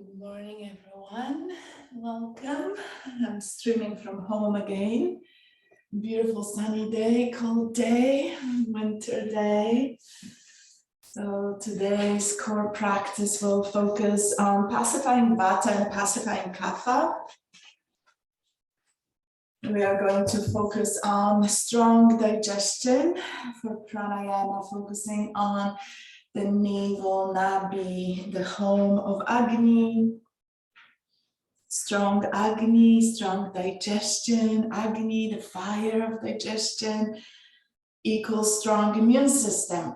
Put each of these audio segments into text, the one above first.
Good morning, everyone. Welcome. I'm streaming from home again. Beautiful sunny day, cold day, winter day. So today's core practice will focus on pacifying Vata and pacifying Kapha. We are going to focus on strong digestion for pranayama, focusing on the navel, Nabi, the home of Agni. Strong Agni, strong digestion. Agni, the fire of digestion, equals strong immune system.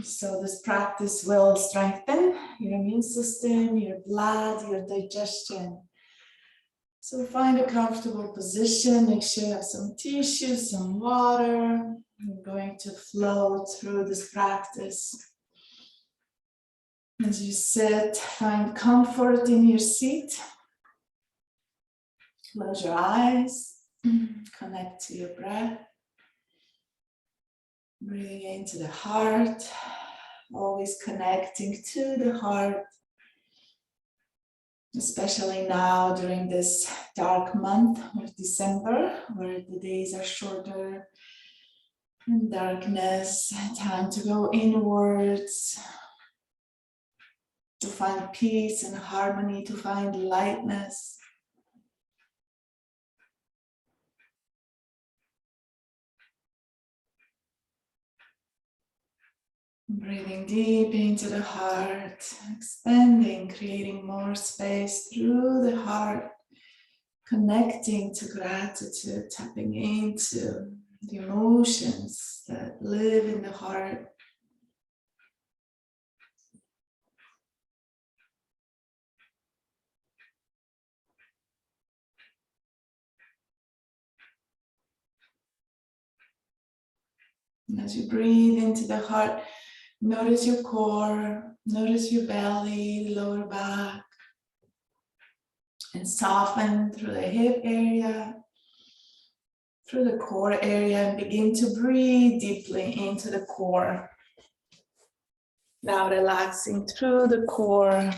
So this practice will strengthen your immune system, your blood, your digestion. So find a comfortable position. Make sure you have some tissue, some water. I'm going to flow through this practice. As you sit, find comfort in your seat. Close your eyes, connect to your breath. Breathing into the heart, always connecting to the heart. Especially now during this dark month of December, where the days are shorter and darkness, time to go inwards, to find peace and harmony, to find lightness. Breathing deep into the heart, expanding, creating more space through the heart, connecting to gratitude, tapping into the emotions that live in the heart. And as you breathe into the heart, notice your core, notice your belly, lower back, and soften through the hip area, through the core area, and begin to breathe deeply into the core. Now relaxing through the core.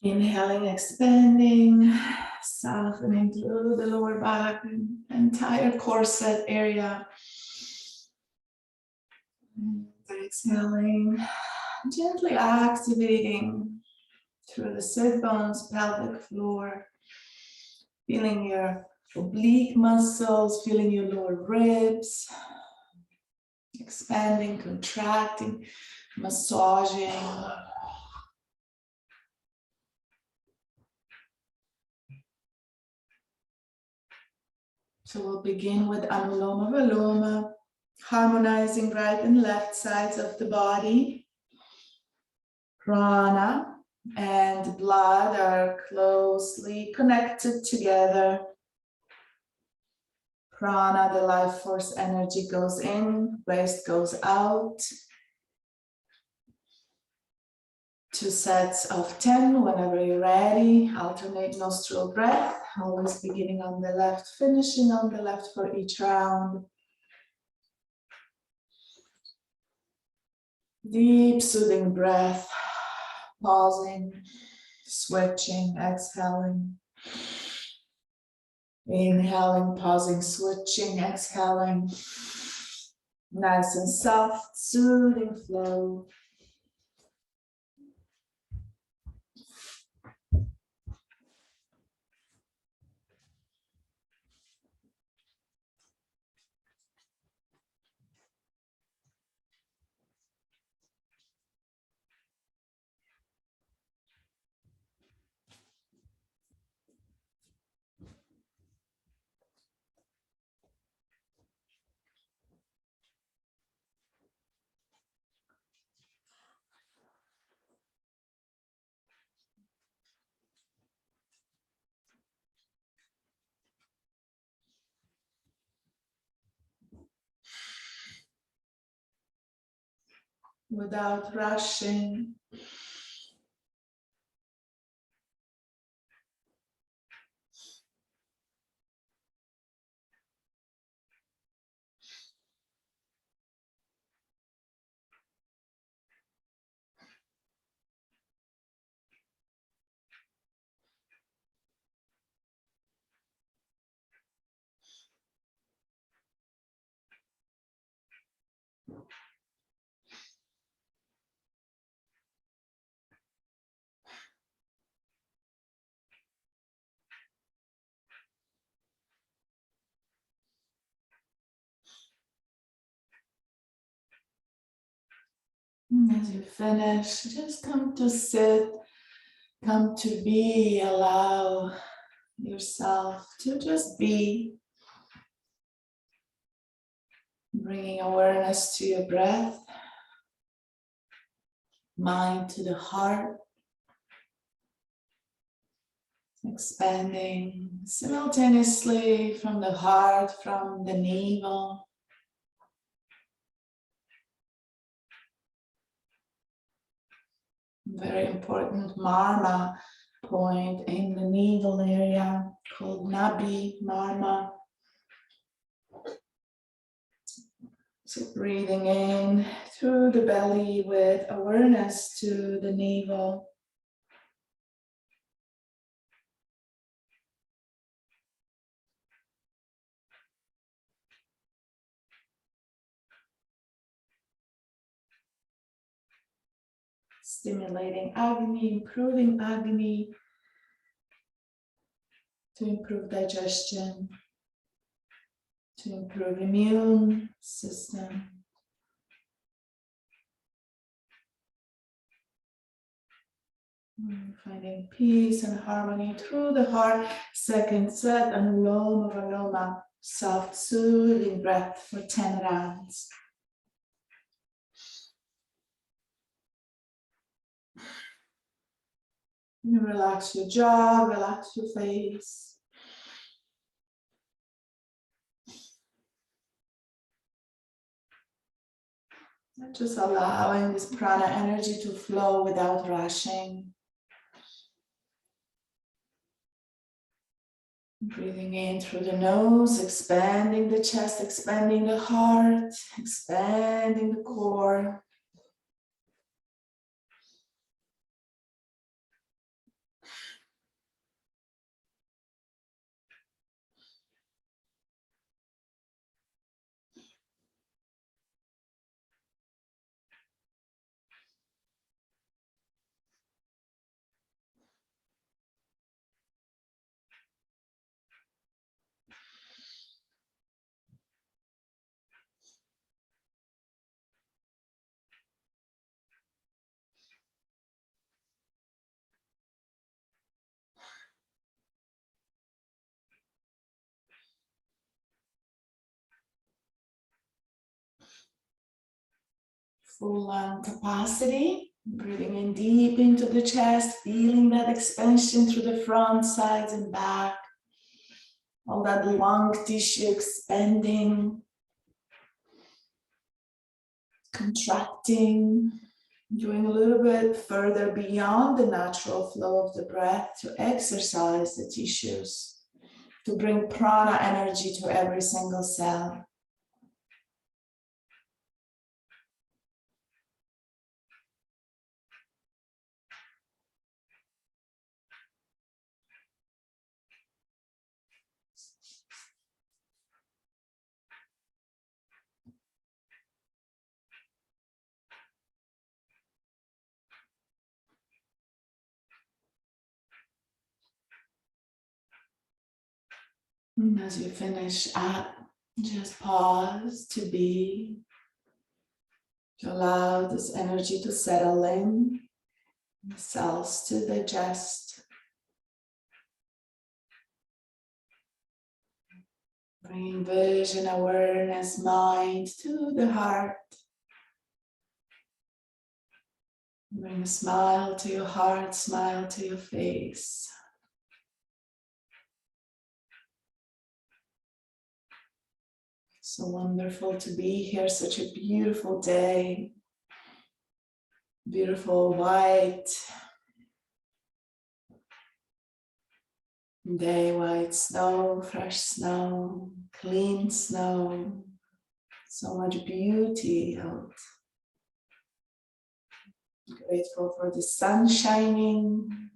Inhaling, expanding, softening through the lower back and entire core set area. And exhaling, gently activating through the sit bones, pelvic floor, feeling your oblique muscles, feeling your lower ribs, expanding, contracting, massaging. So we'll begin with Anuloma Viloma, harmonizing right and left sides of the body. Prana and blood are closely connected together. Prana, the life force energy, goes in, waste goes out. 2 sets of 10 whenever you're ready. Alternate nostril breath, always beginning on the left, finishing on the left for each round. Deep soothing breath, pausing, switching, exhaling. Inhaling, pausing, switching, exhaling. Nice and soft, soothing flow. Without rushing. And as you finish, just come to sit, come to be, allow yourself to just be, bringing awareness to your breath, mind to the heart, expanding simultaneously from the heart, from the navel. Very important marma point in the navel area called Nabi marma. So breathing in through the belly with awareness to the navel. Stimulating Agni, improving Agni to improve digestion, to improve immune system. Finding peace and harmony through the heart. Second set, Anuloma Viloma, soft soothing breath for 10 rounds. You relax your jaw, relax your face. And just allowing this prana energy to flow without rushing. Breathing in through the nose, expanding the chest, expanding the heart, expanding the core. Full lung capacity, breathing in deep into the chest, feeling that expansion through the front, sides and back. All that lung tissue expanding, contracting, going a little bit further beyond the natural flow of the breath to exercise the tissues, to bring prana energy to every single cell. And as you finish up, just pause to be, to allow this energy to settle in, the cells to digest. Bringing vision, awareness, mind to the heart. Bring a smile to your heart, smile to your face. So wonderful to be here, such a beautiful day. Beautiful white day, white snow, fresh snow, clean snow. So much beauty out. Grateful for the sun shining,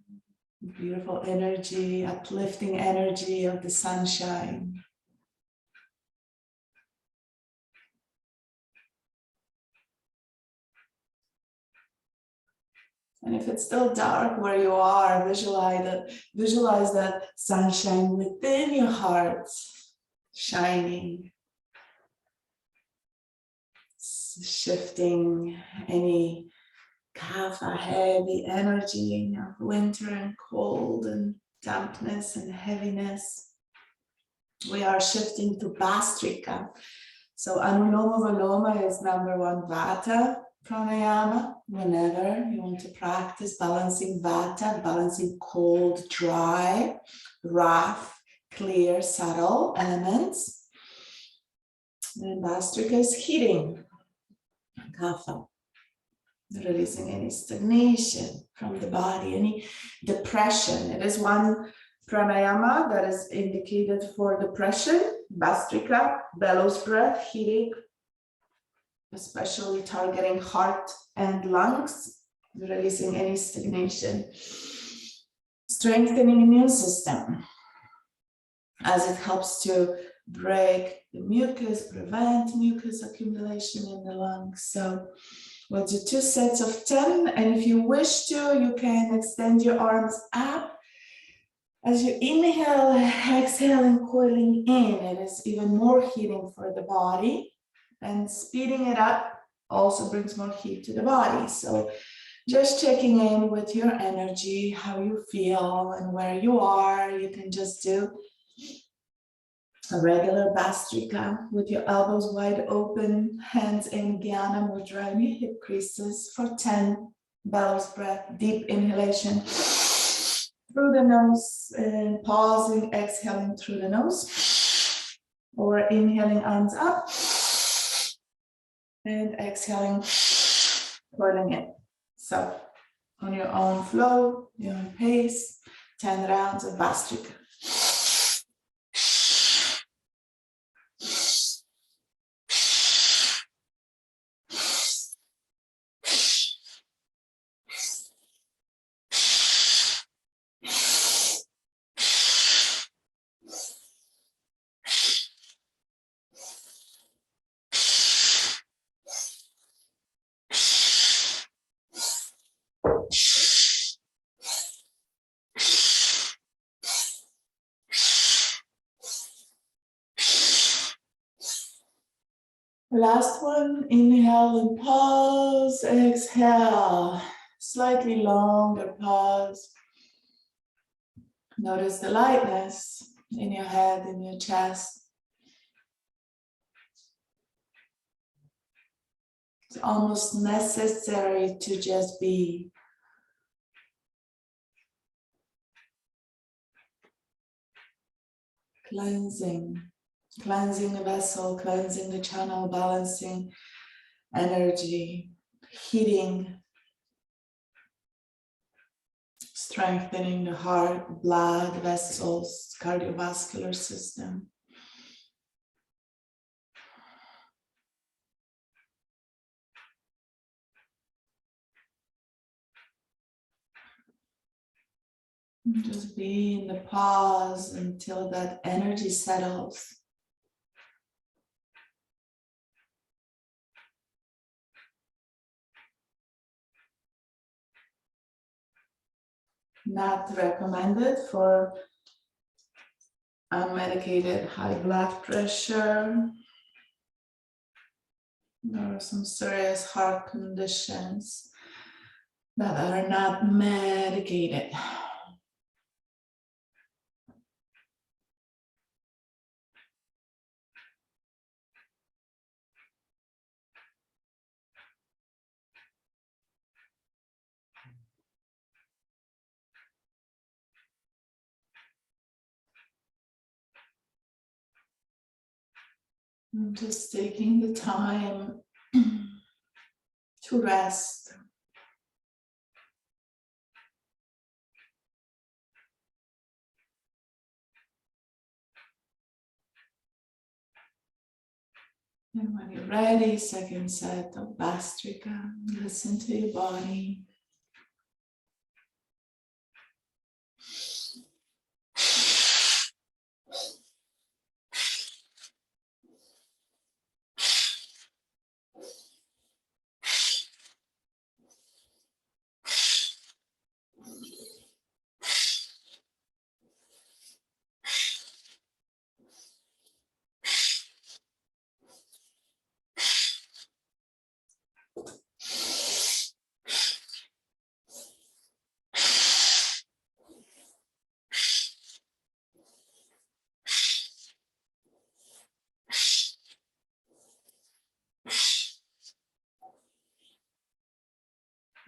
beautiful energy, uplifting energy of the sunshine. And if it's still dark where you are, visualize that sunshine within your heart, shining. shifting any kapha, heavy energy of winter and cold and dampness and heaviness. We are shifting to Bhastrika. So Anuloma Viloma is number one Vata pranayama. Whenever you want to practice balancing Vata, balancing cold, dry, rough, clear, subtle elements. And Bhastrika is heating, kapha, releasing any stagnation from the body, any depression. It is one pranayama that is indicated for depression, Bhastrika, bellows breath, heating, especially targeting heart and lungs, releasing any stagnation, strengthening immune system, as it helps to break the mucus, prevent mucus accumulation in the lungs. So we'll do 2 sets of 10, and if you wish to, you can extend your arms up. As you inhale, exhale, and coiling in, it is even more heating for the body, and speeding it up also brings more heat to the body. So just checking in with your energy, how you feel and where you are. You can just do a regular Bhastrika with your elbows wide open, hands in Jnana Mudra in your hip creases for 10 bellows breath, deep inhalation through the nose and pausing, exhaling through the nose, or inhaling arms up and exhaling, coiling in. So on your own flow, your own pace, 10 rounds of Bhastrika. Last one, inhale and pause, exhale, slightly longer pause. Notice the lightness in your head, in your chest. It's almost necessary to just be. Cleansing the vessel, cleansing the channel, balancing energy, heating, strengthening the heart, blood vessels, cardiovascular system. Just be in the pause until that energy settles. Not recommended for unmedicated high blood pressure or some serious heart conditions that are not medicated. I'm just taking the time to rest. And when you're ready, second set of Bhastrika, listen to your body.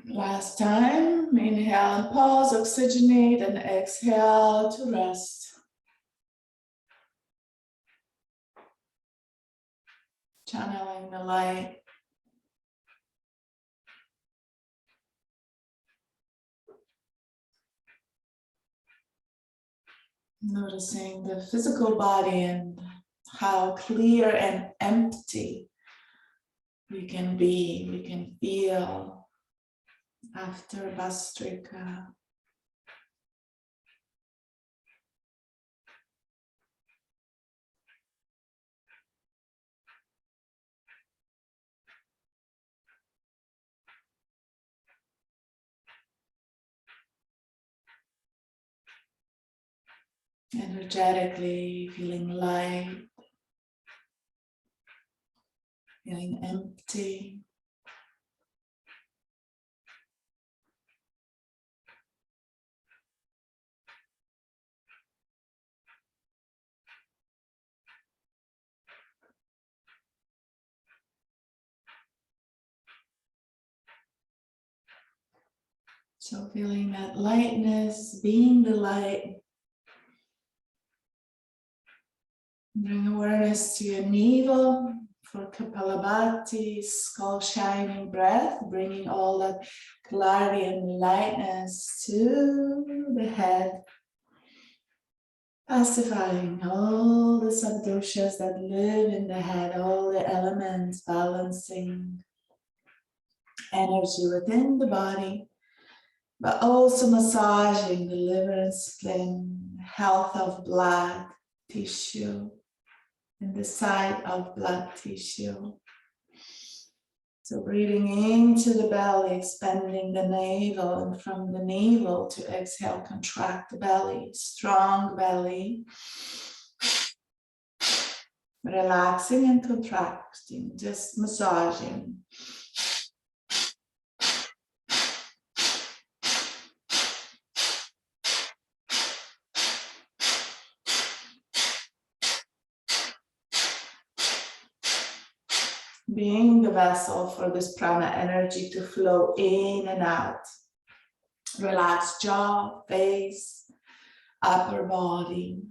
Last time, inhale and pause, oxygenate, and exhale to rest. Channeling the light. Noticing the physical body and how clear and empty we can be, we can feel after Vastrika. Energetically feeling light, feeling empty. So feeling that lightness, being the light. Bring awareness to your navel for Kapalabhati, skull shining breath, bringing all that clarity and lightness to the head, pacifying all the subdoshas that live in the head, all the elements, balancing energy within the body, but also massaging the liver and spleen, health of blood tissue, and the side of blood tissue. So breathing into the belly, expanding the navel, and from the navel to exhale, contract the belly, strong belly. Relaxing and contracting, just massaging. Being the vessel for this prana energy to flow in and out. Relax jaw, face, upper body.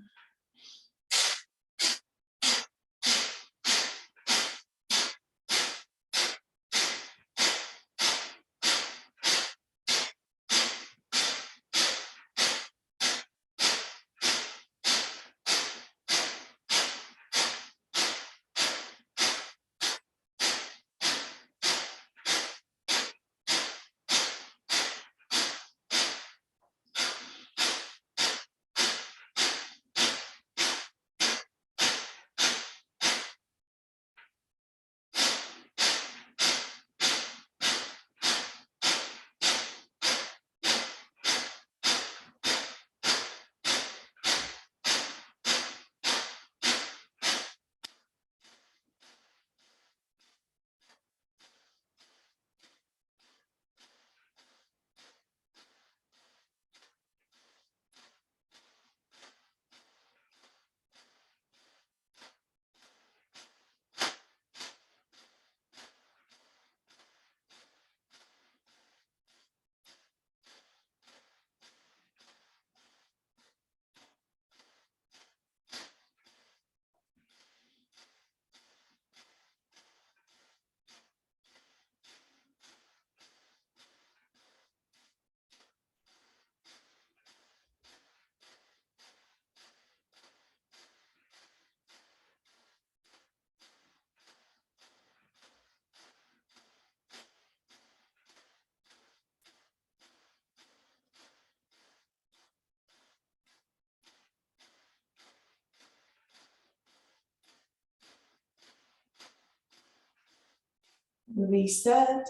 Reset.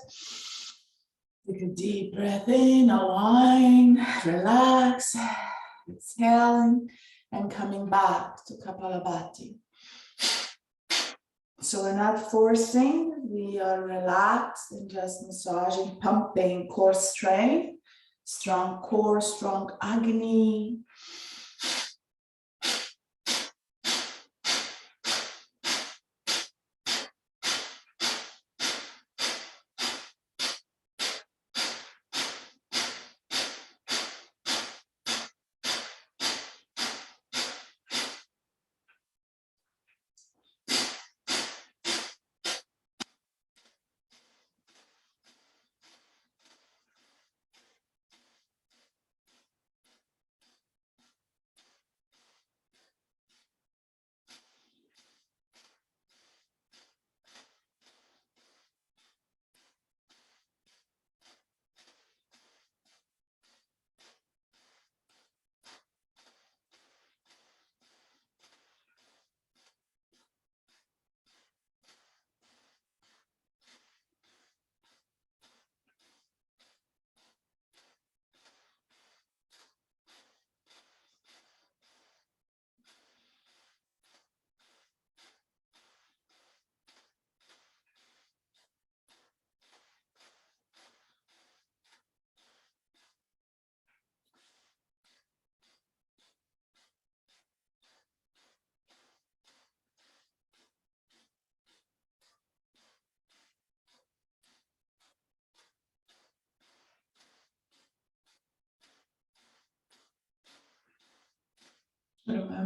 Take a deep breath in, align, relax, exhaling, and coming back to Kapalabhati. So we're not forcing, we are relaxed and just massaging, pumping core strength, strong core, strong Agni.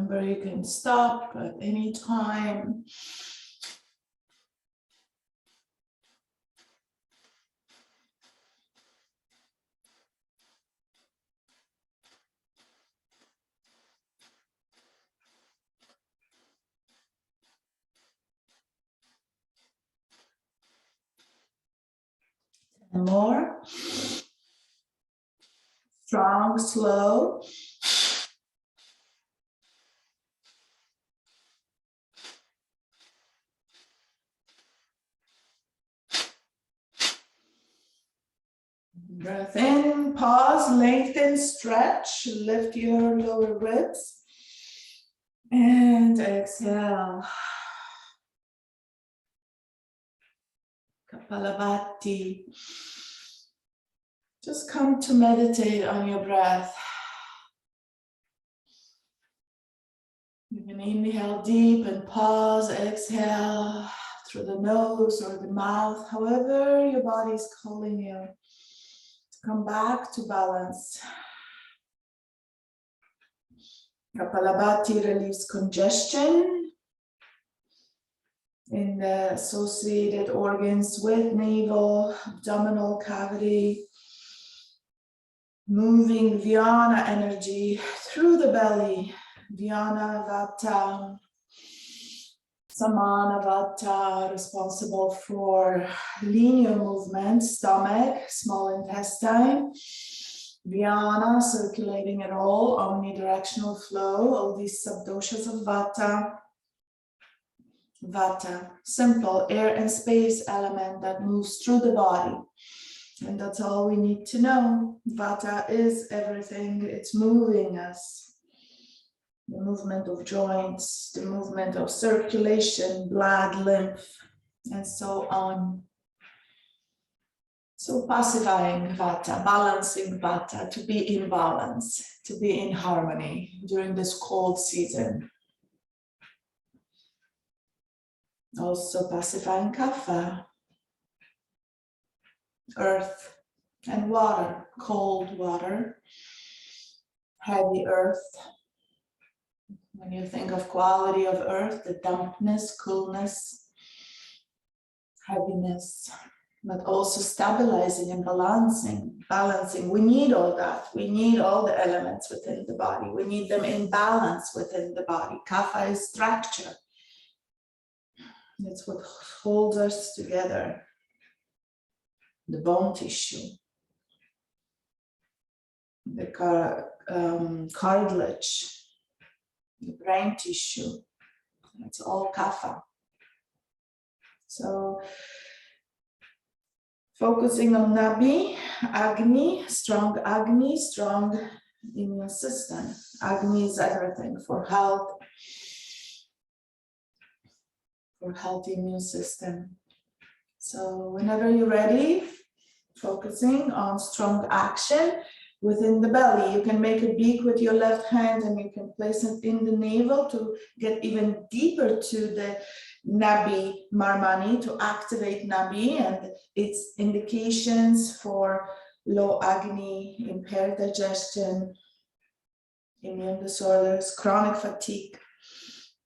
Remember, you can stop at any time. And more. Strong, slow. Breath in, pause, lengthen, stretch, lift your lower ribs. And exhale. Kapalabhati. Just come to meditate on your breath. You can inhale deep and pause, exhale through the nose or the mouth, however your body is calling you to come back to balance. Kapalabhati relieves congestion in the associated organs with navel, abdominal cavity, moving Vyana energy through the belly. Vyana Vata, Samana Vata, responsible for linear movement, stomach, small intestine. Vyana, circulating it all, omnidirectional flow, all these subdoshas of Vata. Vata, simple air and space element that moves through the body. And that's all we need to know. Vata is everything. It's moving us. The movement of joints, the movement of circulation, blood, lymph, and so on. So pacifying Vata, balancing Vata, to be in balance, to be in harmony during this cold season. Also pacifying Kapha, earth and water, cold water, heavy earth. When you think of quality of earth, the dampness, coolness, heaviness, but also stabilizing and balancing. We need all that. We need all the elements within the body. We need them in balance within the body. Kapha is structure. It's what holds us together. The bone tissue, the cartilage, the brain tissue. It's all Kapha. So focusing on Nabi, Agni, strong immune system. Agni is everything for health, for healthy immune system. So whenever you're ready, focusing on strong action within the belly. You can make a beak with your left hand and you can place it in the navel to get even deeper to the Nabi Marmani, to activate Nabi and its indications for low Agni, impaired digestion, immune disorders, chronic fatigue.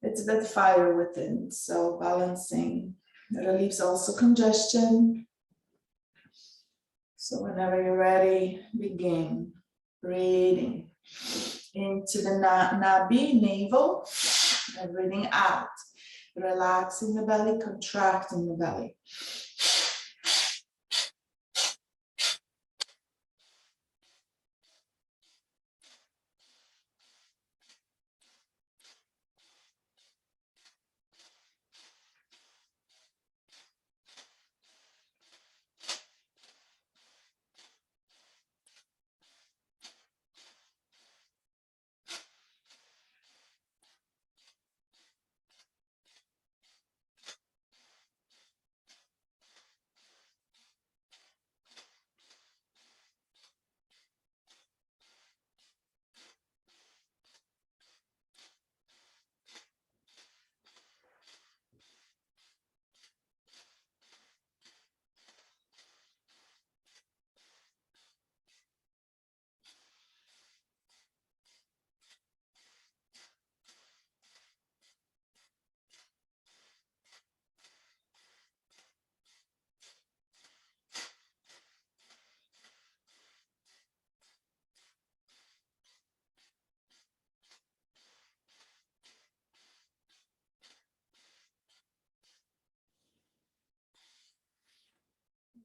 It's that fire within, so balancing. It relieves also congestion. So whenever you're ready, begin breathing into the Nabi, navel, and breathing out. Relax in the belly, contract in the belly.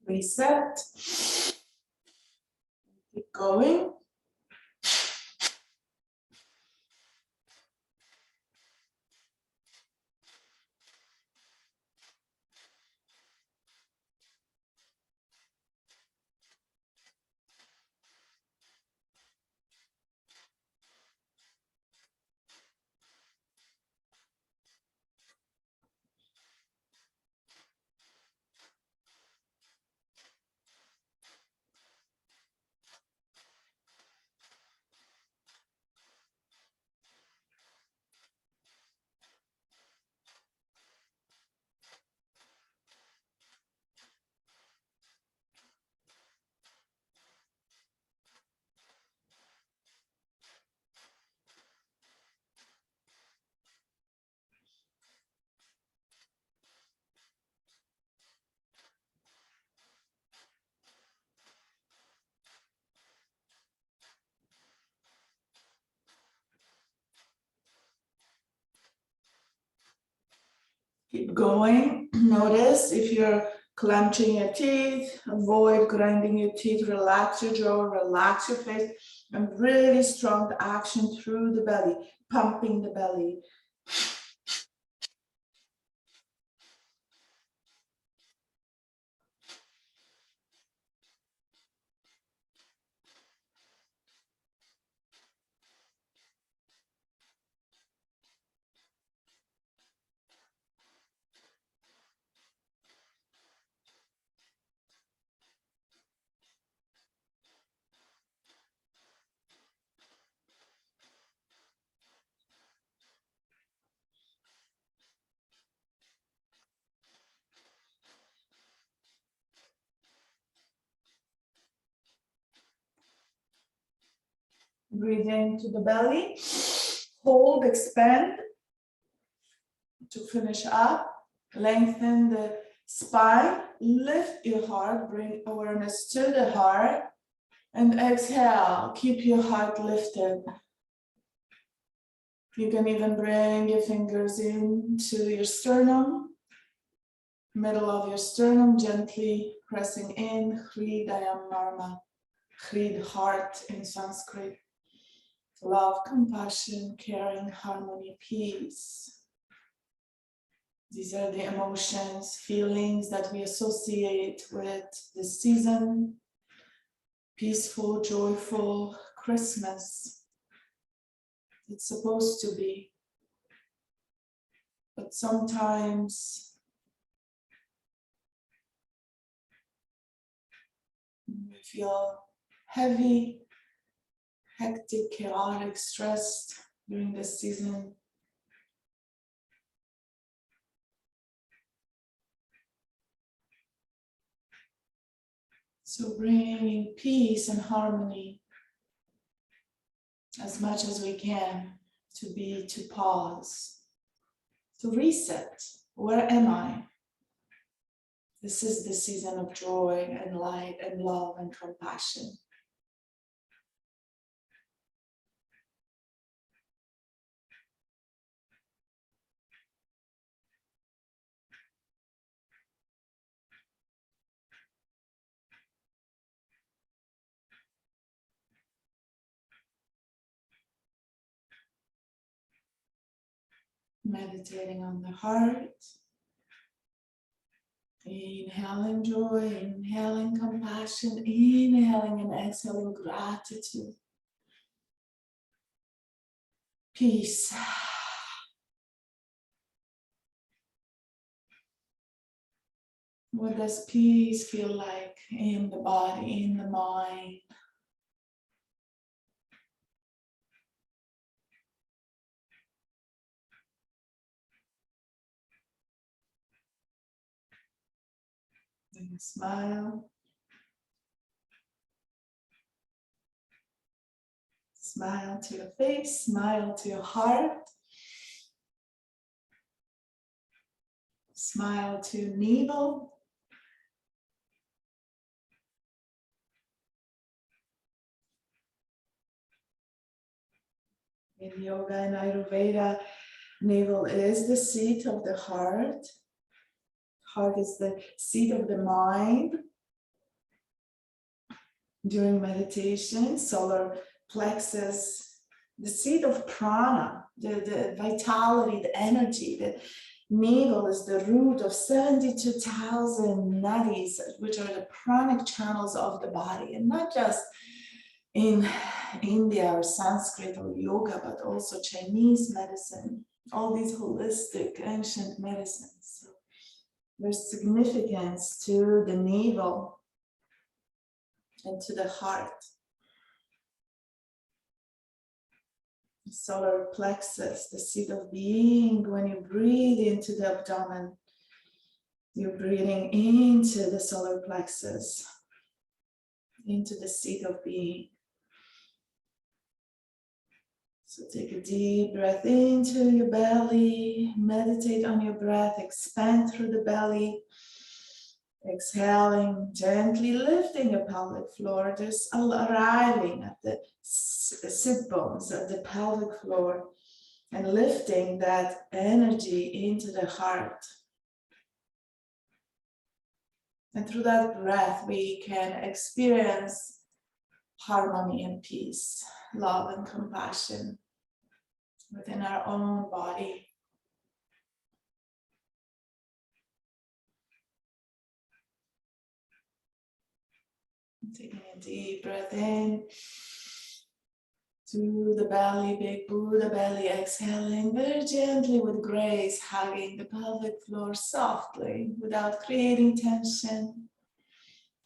Reset. Keep going. Keep going. Notice if you're clenching your teeth, avoid grinding your teeth, relax your jaw, relax your face, and really strong action through the belly, pumping the belly. Breathe into the belly, hold, expand to finish up, lengthen the spine, lift your heart, bring awareness to the heart, and exhale, keep your heart lifted. You can even bring your fingers into your sternum, middle of your sternum, gently pressing in, Hridayam Narma, Hrid, heart in Sanskrit. Love, compassion, caring, harmony, peace. These are the emotions, feelings that we associate with this season. Peaceful, joyful Christmas. It's supposed to be. But sometimes we feel heavy, hectic, chaotic, stressed during this season. So bringing peace and harmony as much as we can to pause, to reset. Where am I? This is the season of joy and light and love and compassion. Meditating on the heart. Inhaling joy, inhaling compassion, inhaling and exhaling gratitude. Peace. What does peace feel like in the body, in the mind? And smile. Smile to your face, smile to your heart. Smile to navel. In yoga and Ayurveda, navel is the seat of the heart. Heart is the seat of the mind. during meditation. Solar plexus, the seat of prana, the vitality, the energy. The navel is the root of 72,000 nadis, which are the pranic channels of the body, and not just in India or Sanskrit or yoga, but also Chinese medicine, all these holistic ancient medicines. So there's significance to the navel and to the heart. The solar plexus, the seat of being. When you breathe into the abdomen, you're breathing into the solar plexus, into the seat of being. So take a deep breath into your belly, meditate on your breath, expand through the belly, exhaling, gently lifting your pelvic floor, just arriving at the sit bones of the pelvic floor and lifting that energy into the heart. And through that breath, we can experience harmony and peace, love and compassion within our own body. Taking a deep breath in through the belly, big Buddha belly, exhaling very gently with grace, hugging the pelvic floor softly without creating tension.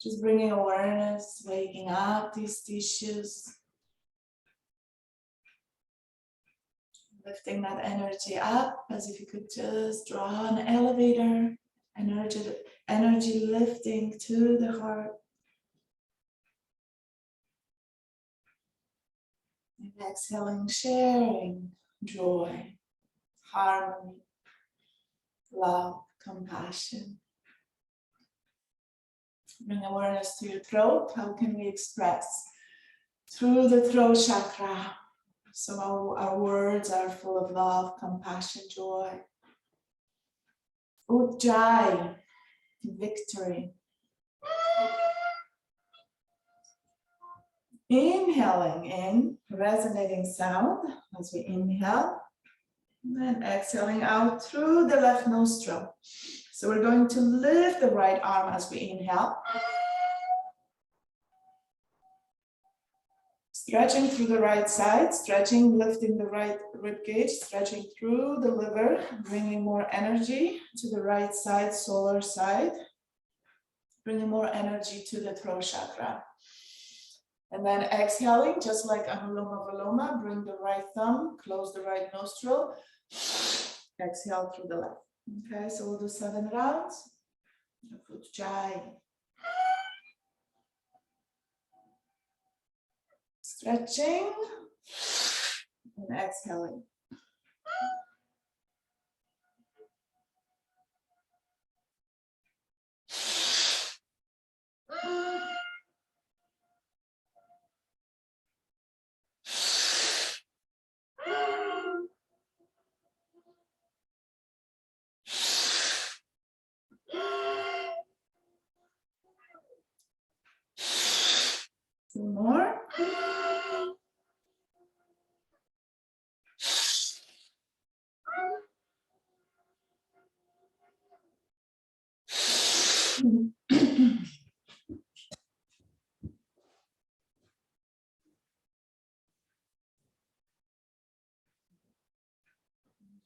Just bringing awareness, waking up these tissues. Lifting that energy up as if you could just draw an elevator, energy lifting to the heart. And exhaling, sharing joy, harmony, love, compassion. Bring awareness to your throat. How can we express? Through the throat chakra. So our words are full of love, compassion, joy. Ujjayi, victory. Inhaling in, resonating sound as we inhale. And exhaling out through the left nostril. So we're going to lift the right arm as we inhale. Stretching through the right side, stretching, lifting the right rib cage, stretching through the liver, bringing more energy to the right side, solar side, bringing more energy to the throat chakra. And then exhaling, just like Anuloma Viloma, bring the right thumb, close the right nostril, exhale through the left. Okay, so we'll do 7 rounds. Ujjayi. Stretching and exhaling. Two more.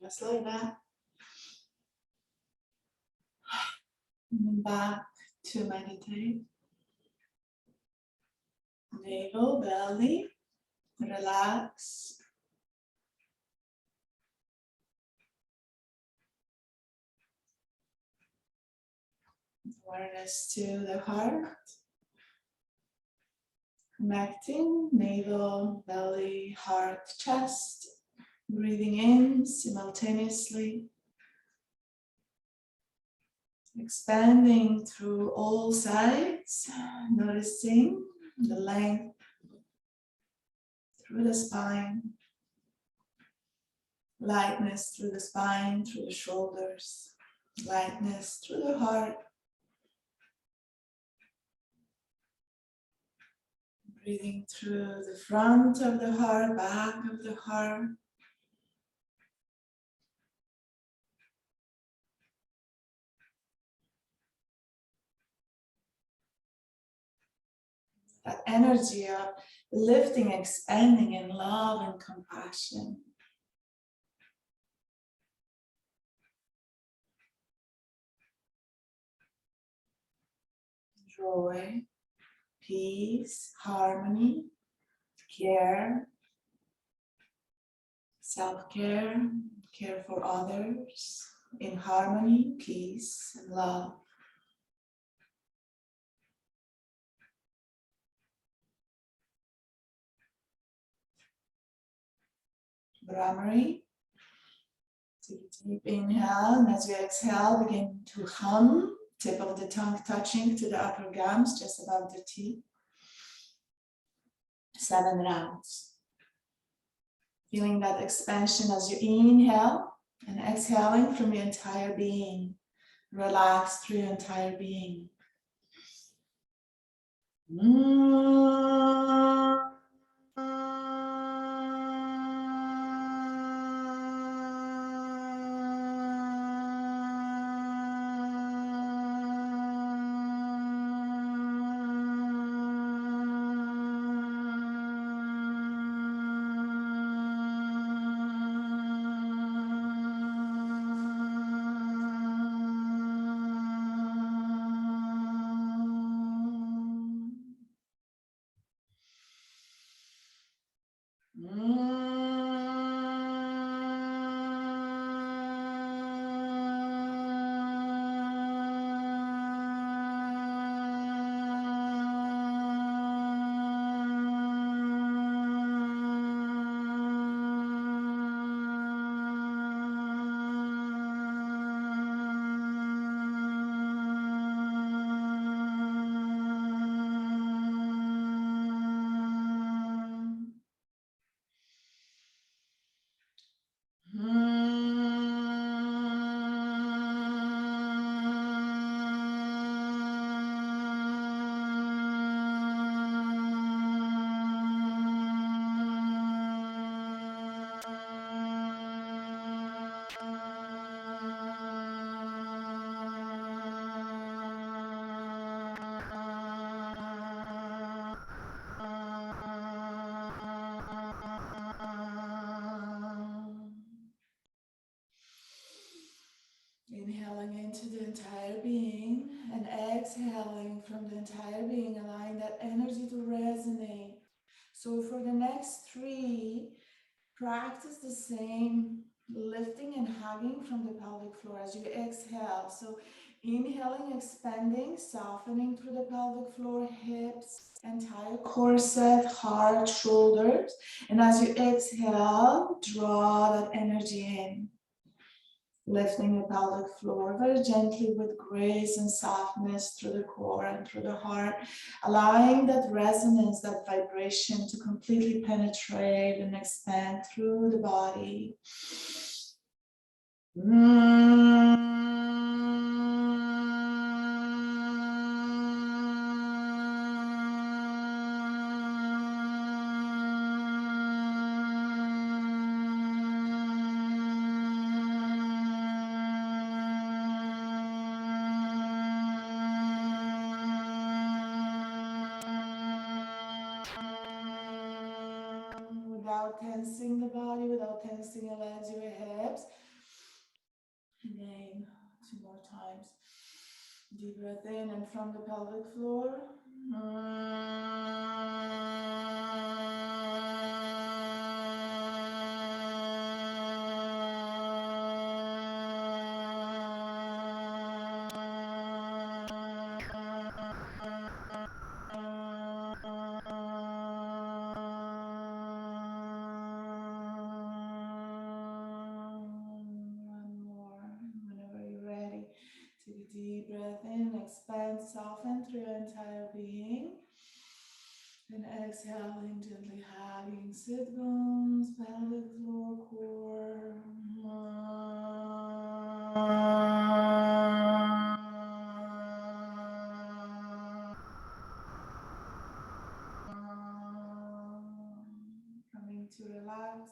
Just like that. And then back to meditate. Navel, belly, relax. Awareness to the heart. Connecting navel, belly, heart, chest. Breathing in simultaneously. Expanding through all sides, noticing the length through the spine, lightness through the spine, through the shoulders, lightness through the heart. Breathing through the front of the heart, back of the heart. That energy of lifting, expanding in love and compassion. Joy, peace, harmony, care, self-care, care for others, in harmony, peace, and love. Brahmari. Take a deep inhale, and as you exhale, begin to hum, tip of the tongue touching to the upper gums, just above the teeth. 7 rounds. Feeling that expansion as you inhale and exhaling from your entire being. Relax through your entire being. Inhaling into the entire being and exhaling from the entire being, allowing that energy to resonate. So for the next 3, practice the same lifting and hugging from the pelvic floor as you exhale. So inhaling, expanding, softening through the pelvic floor, hips, entire corset, heart, shoulders. And as you exhale, draw that energy in. Lifting the pelvic floor very gently with grace and softness through the core and through the heart, allowing that resonance, that vibration to completely penetrate and expand through the body. Without tensing the body, without tensing your legs, your hips. Again, 2 more times. Deep breath in and from the pelvic floor. Take a deep breath in, expand, soften through your entire being. And exhaling, gently hugging sit bones, pelvic floor, core. to relax.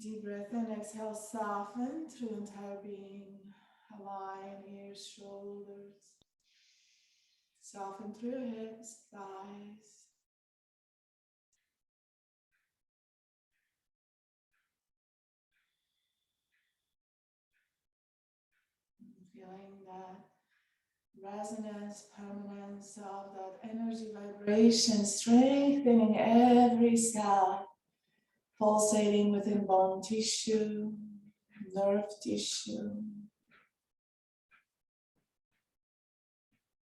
Deep breath in, exhale, soften through the entire being. Align ears, shoulders. Soften through your hips, thighs. Feeling that resonance, permanence of that energy vibration, strengthening every cell, pulsating within bone tissue, nerve tissue.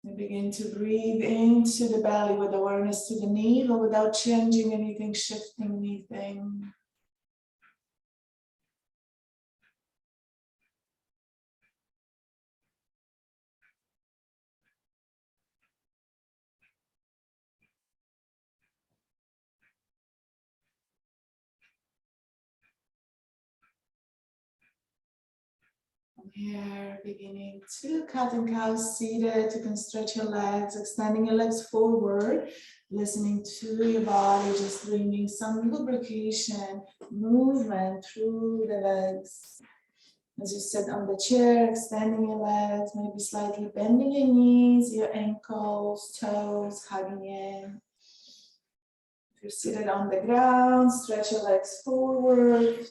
And begin to breathe into the belly with awareness to the navel without changing anything, shifting anything. Here, beginning to cat and cow seated. You can stretch your legs, extending your legs forward, listening to your body, just bringing some lubrication, movement through the legs. As you sit on the chair, extending your legs, maybe slightly bending your knees, your ankles, toes, hugging in. If you're seated on the ground, stretch your legs forward.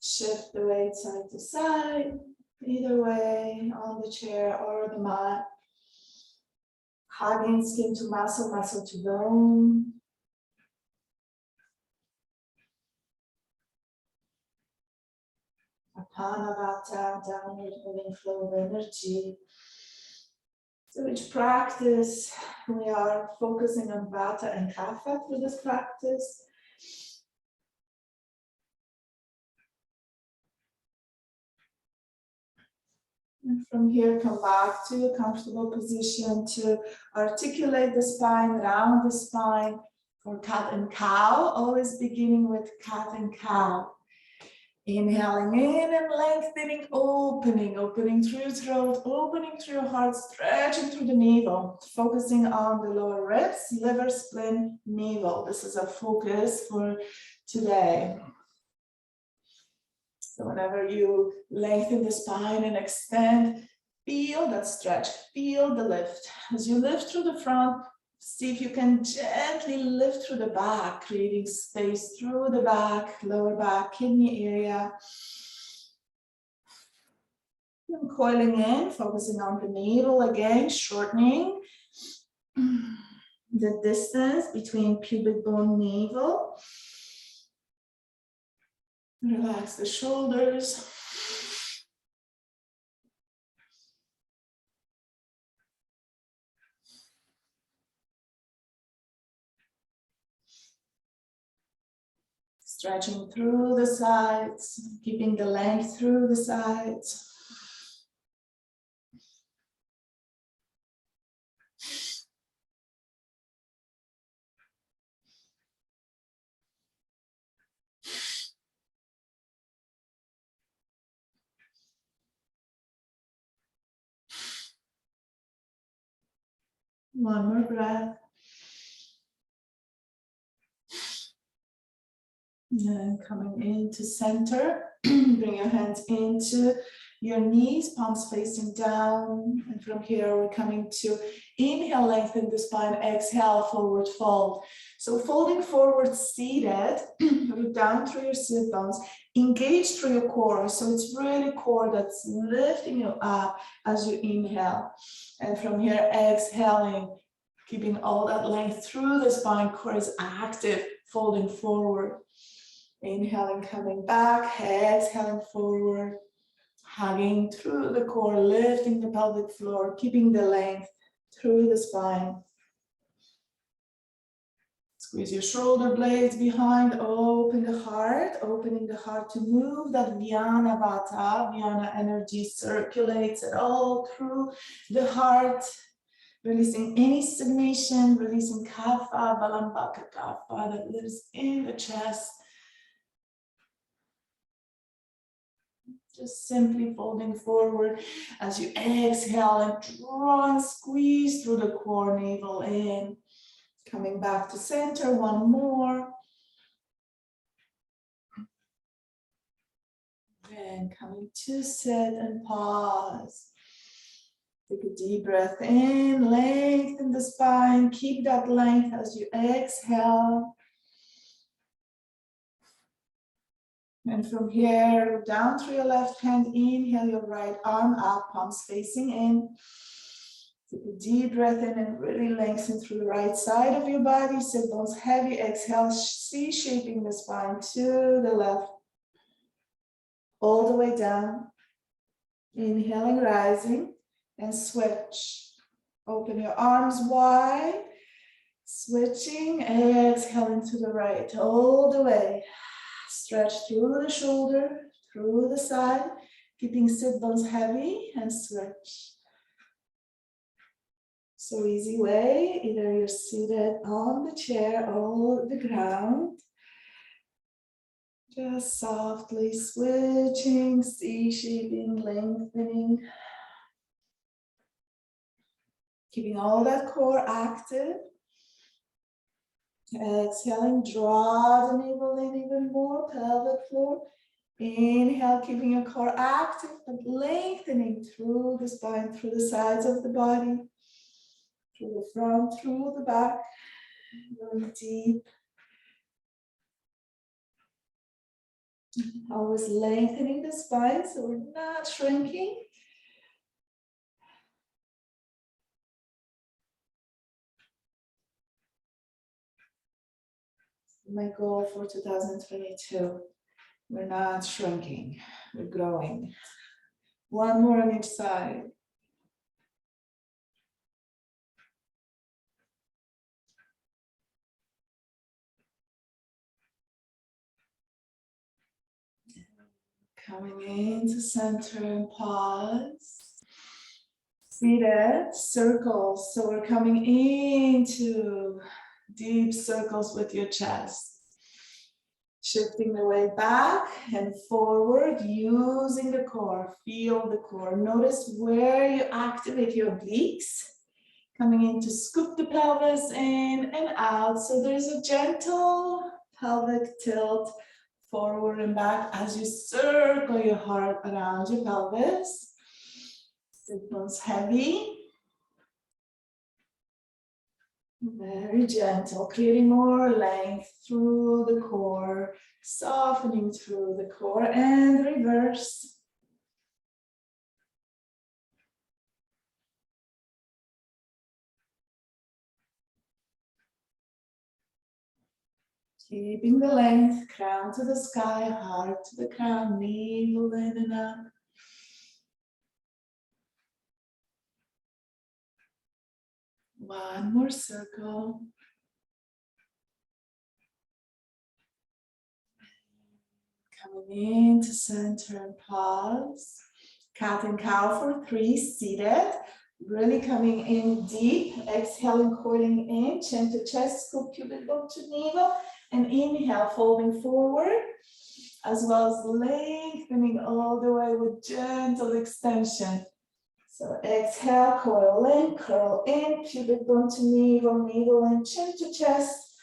Shift the weight side to side, either way, on the chair or the mat. Hugging skin to muscle, muscle to bone. Apanavata, downward moving flow of energy. So each practice, we are focusing on Vata and Kapha through this practice. And from here, come back to a comfortable position to articulate the spine, round the spine for cat and cow, always beginning with cat and cow. Inhaling in and lengthening, opening through your throat, opening through your heart, stretching through the navel, focusing on the lower ribs, liver, spleen, navel. This is our focus for today. So whenever you lengthen the spine and extend, feel that stretch, feel the lift. As you lift through the front, see if you can gently lift through the back, creating space through the back, lower back, kidney area. And coiling in, focusing on the navel again, shortening the distance between pubic bone and navel. Relax the shoulders. Stretching through the sides, keeping the length through the sides. One more breath. And coming into center, bring your hands into your knees, palms facing down. And from here, we're coming to inhale, lengthen the spine, exhale, forward fold. So folding forward, seated, root down through your sit bones, engage through your core. So it's really core that's lifting you up as you inhale. And from here, exhaling, keeping all that length through the spine, core is active, folding forward. Inhaling, coming back, exhaling forward, hugging through the core, lifting the pelvic floor, keeping the length through the spine. Squeeze your shoulder blades behind, open the heart, opening the heart to move that Vyana Vata. Vyana energy circulates it all through the heart, releasing any stagnation, releasing Kapha, Balambaka Kapha that lives in the chest. Just simply folding forward as you exhale and draw and squeeze through the core, navel in. Coming back to center, one more. And coming to sit and pause. Take a deep breath in, lengthen the spine, keep that length as you exhale. And from here, down through your left hand, inhale your right arm up, palms facing in. Take a deep breath in and really lengthen through the right side of your body. Sit bones heavy, exhale, C-shaping the spine to the left. All the way down. Inhaling, rising, and switch. Open your arms wide. Switching, exhaling to the right, all the way. Stretch through the shoulder, through the side, keeping sit bones heavy, and switch. So easy way, either you're seated on the chair or the ground. Just softly switching, C-shaping, lengthening. Keeping all that core active. Exhaling, draw the navel in even more, pelvic floor. Inhale, keeping your core active, but lengthening through the spine, through the sides of the body, through the front, through the back, going deep. Always lengthening the spine, so we're not shrinking. My goal for 2022, we're not shrinking, we're growing. One more on each side. Coming into center and pause. Seated, circles. So we're coming into deep circles with your chest. Shifting the weight back and forward, using the core. Feel the core. Notice where you activate your obliques. Coming in to scoop the pelvis in and out. So there's a gentle pelvic tilt forward and back as you circle your heart around your pelvis. Sit bones heavy. Very gentle, creating more length through the core, softening through the core, and reverse. Keeping the length, crown to the sky, heart to the crown, navel in and up. One more circle. Coming into center and pause. Cat and cow for 3, seated. Really coming in deep, exhaling, coiling in, chin to chest, scoop pubic bone to navel, and inhale, folding forward, as well as lengthening all the way with gentle extension. So exhale, curl in, pubic bone to navel, navel and chin to chest.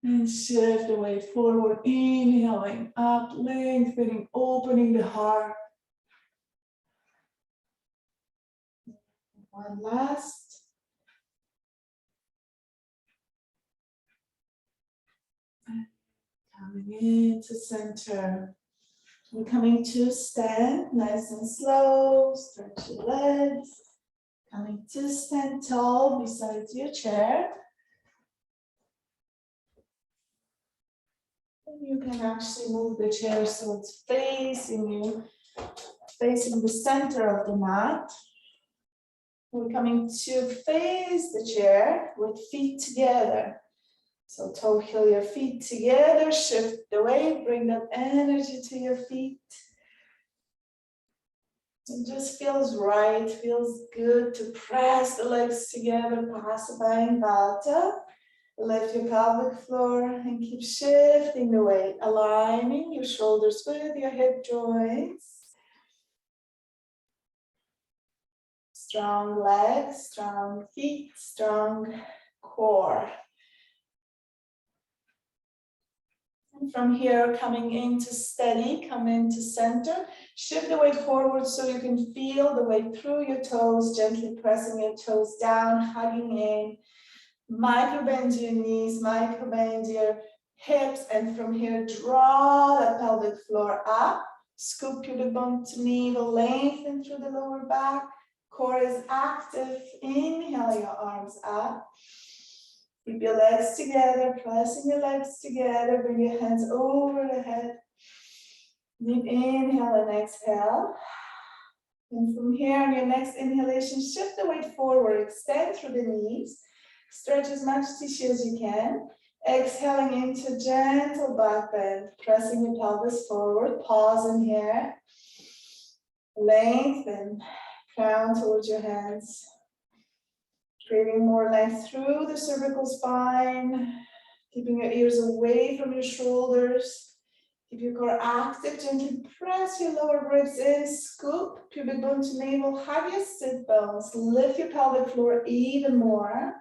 And shift the weight forward, inhaling up, lengthening, opening the heart. One last. Coming into center. We're coming to stand, nice and slow, stretch your legs. Coming to stand tall beside your chair. And you can actually move the chair so it's facing you, facing the center of the mat. We're coming to face the chair with feet together. So toe heel your feet together, shift the weight, bring that energy to your feet. It just feels right, feels good to press the legs together, Pasabha Vata. Lift your pelvic floor and keep shifting the weight, aligning your shoulders with your hip joints. Strong legs, strong feet, strong core. from here, coming into steady, come into center. Shift the weight forward so you can feel the weight through your toes, gently pressing your toes down, hugging in. Micro bend your knees, micro bend your hips, and from here, draw the pelvic floor up. Scoop pubic bone to navel, lengthen through the lower back. Core is active. Inhale your arms up. Keep your legs together, pressing your legs together. Bring your hands over the head. Deep inhale and exhale. And from here, on your next inhalation, shift the weight forward. Extend through the knees. Stretch as much tissue as you can. Exhaling into gentle back bend. Pressing your pelvis forward. Pause in here. Lengthen. Crown towards your hands. Creating more length through the cervical spine, keeping your ears away from your shoulders. Keep your core active, gently press your lower ribs in, scoop pubic bone to navel, hug your sit bones, lift your pelvic floor even more.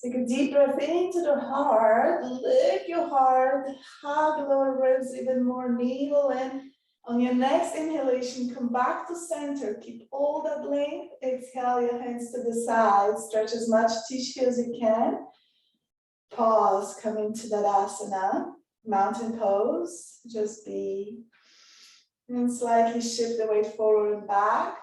Take a deep breath into the heart, lift your heart, hug the lower ribs even more, navel in. On your next inhalation, come back to center. Keep all that length. Exhale your hands to the side. Stretch as much tissue as you can. Pause, come into Tadasana. Mountain pose. Just be. And slightly shift the weight forward and back.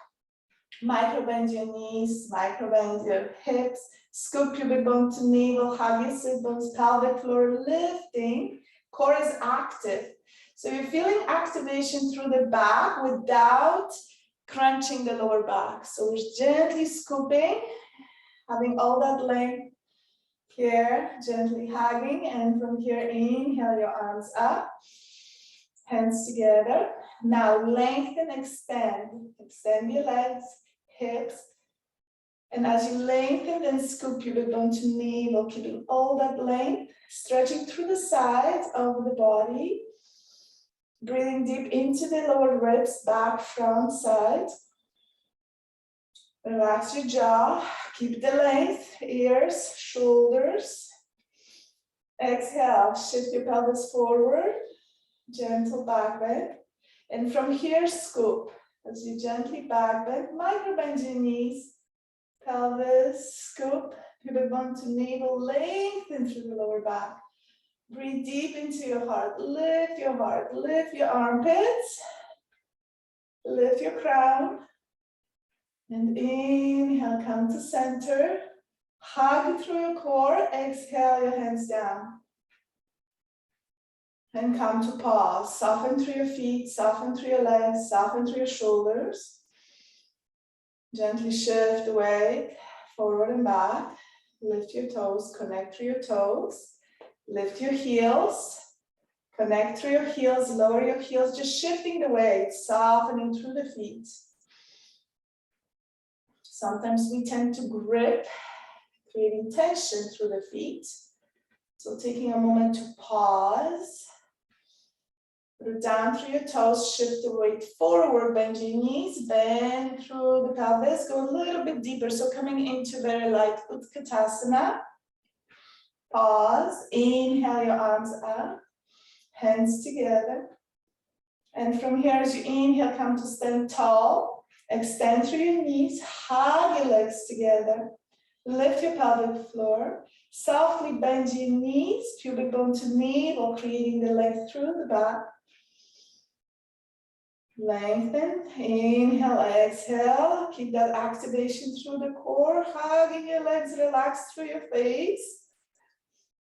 Micro bend your knees, micro bend your hips. Scoop pubic bone to navel. Hug your sit bones, pelvic floor lifting. Core is active. So you're feeling activation through the back without crunching the lower back. So we're gently scooping, having all that length here, gently hugging. And from here, inhale your arms up, hands together. Now lengthen, extend. Extend your legs, hips. And as you lengthen, then scoop your bone to navel, keeping all that length, stretching through the sides of the body. Breathing deep into the lower ribs, back, front, side. Relax your jaw, keep the length, ears, shoulders. Exhale, shift your pelvis forward, gentle back bend. And from here, scoop. As you gently back bend, micro bend your knees, pelvis, scoop, pubic bone to navel, lengthen through the lower back. Breathe deep into your heart, lift your armpits, lift your crown, and inhale, come to center, hug through your core, exhale your hands down, and come to pause, soften through your feet, soften through your legs, soften through your shoulders, gently shift the weight, forward and back, lift your toes, connect through your toes. Lift your heels, connect through your heels, lower your heels, just shifting the weight, softening through the feet. Sometimes we tend to grip, creating tension through the feet. So taking a moment to pause, root down through your toes, shift the weight forward, bend your knees, bend through the pelvis, go a little bit deeper. So coming into very light Utkatasana. Pause, inhale your arms up, hands together. And from here, as you inhale, come to stand tall. Extend through your knees, hug your legs together. Lift your pelvic floor. Softly bend your knees, pubic bone to navel, creating the length through the back. Lengthen, inhale, exhale. Keep that activation through the core, hugging your legs, relax through your face.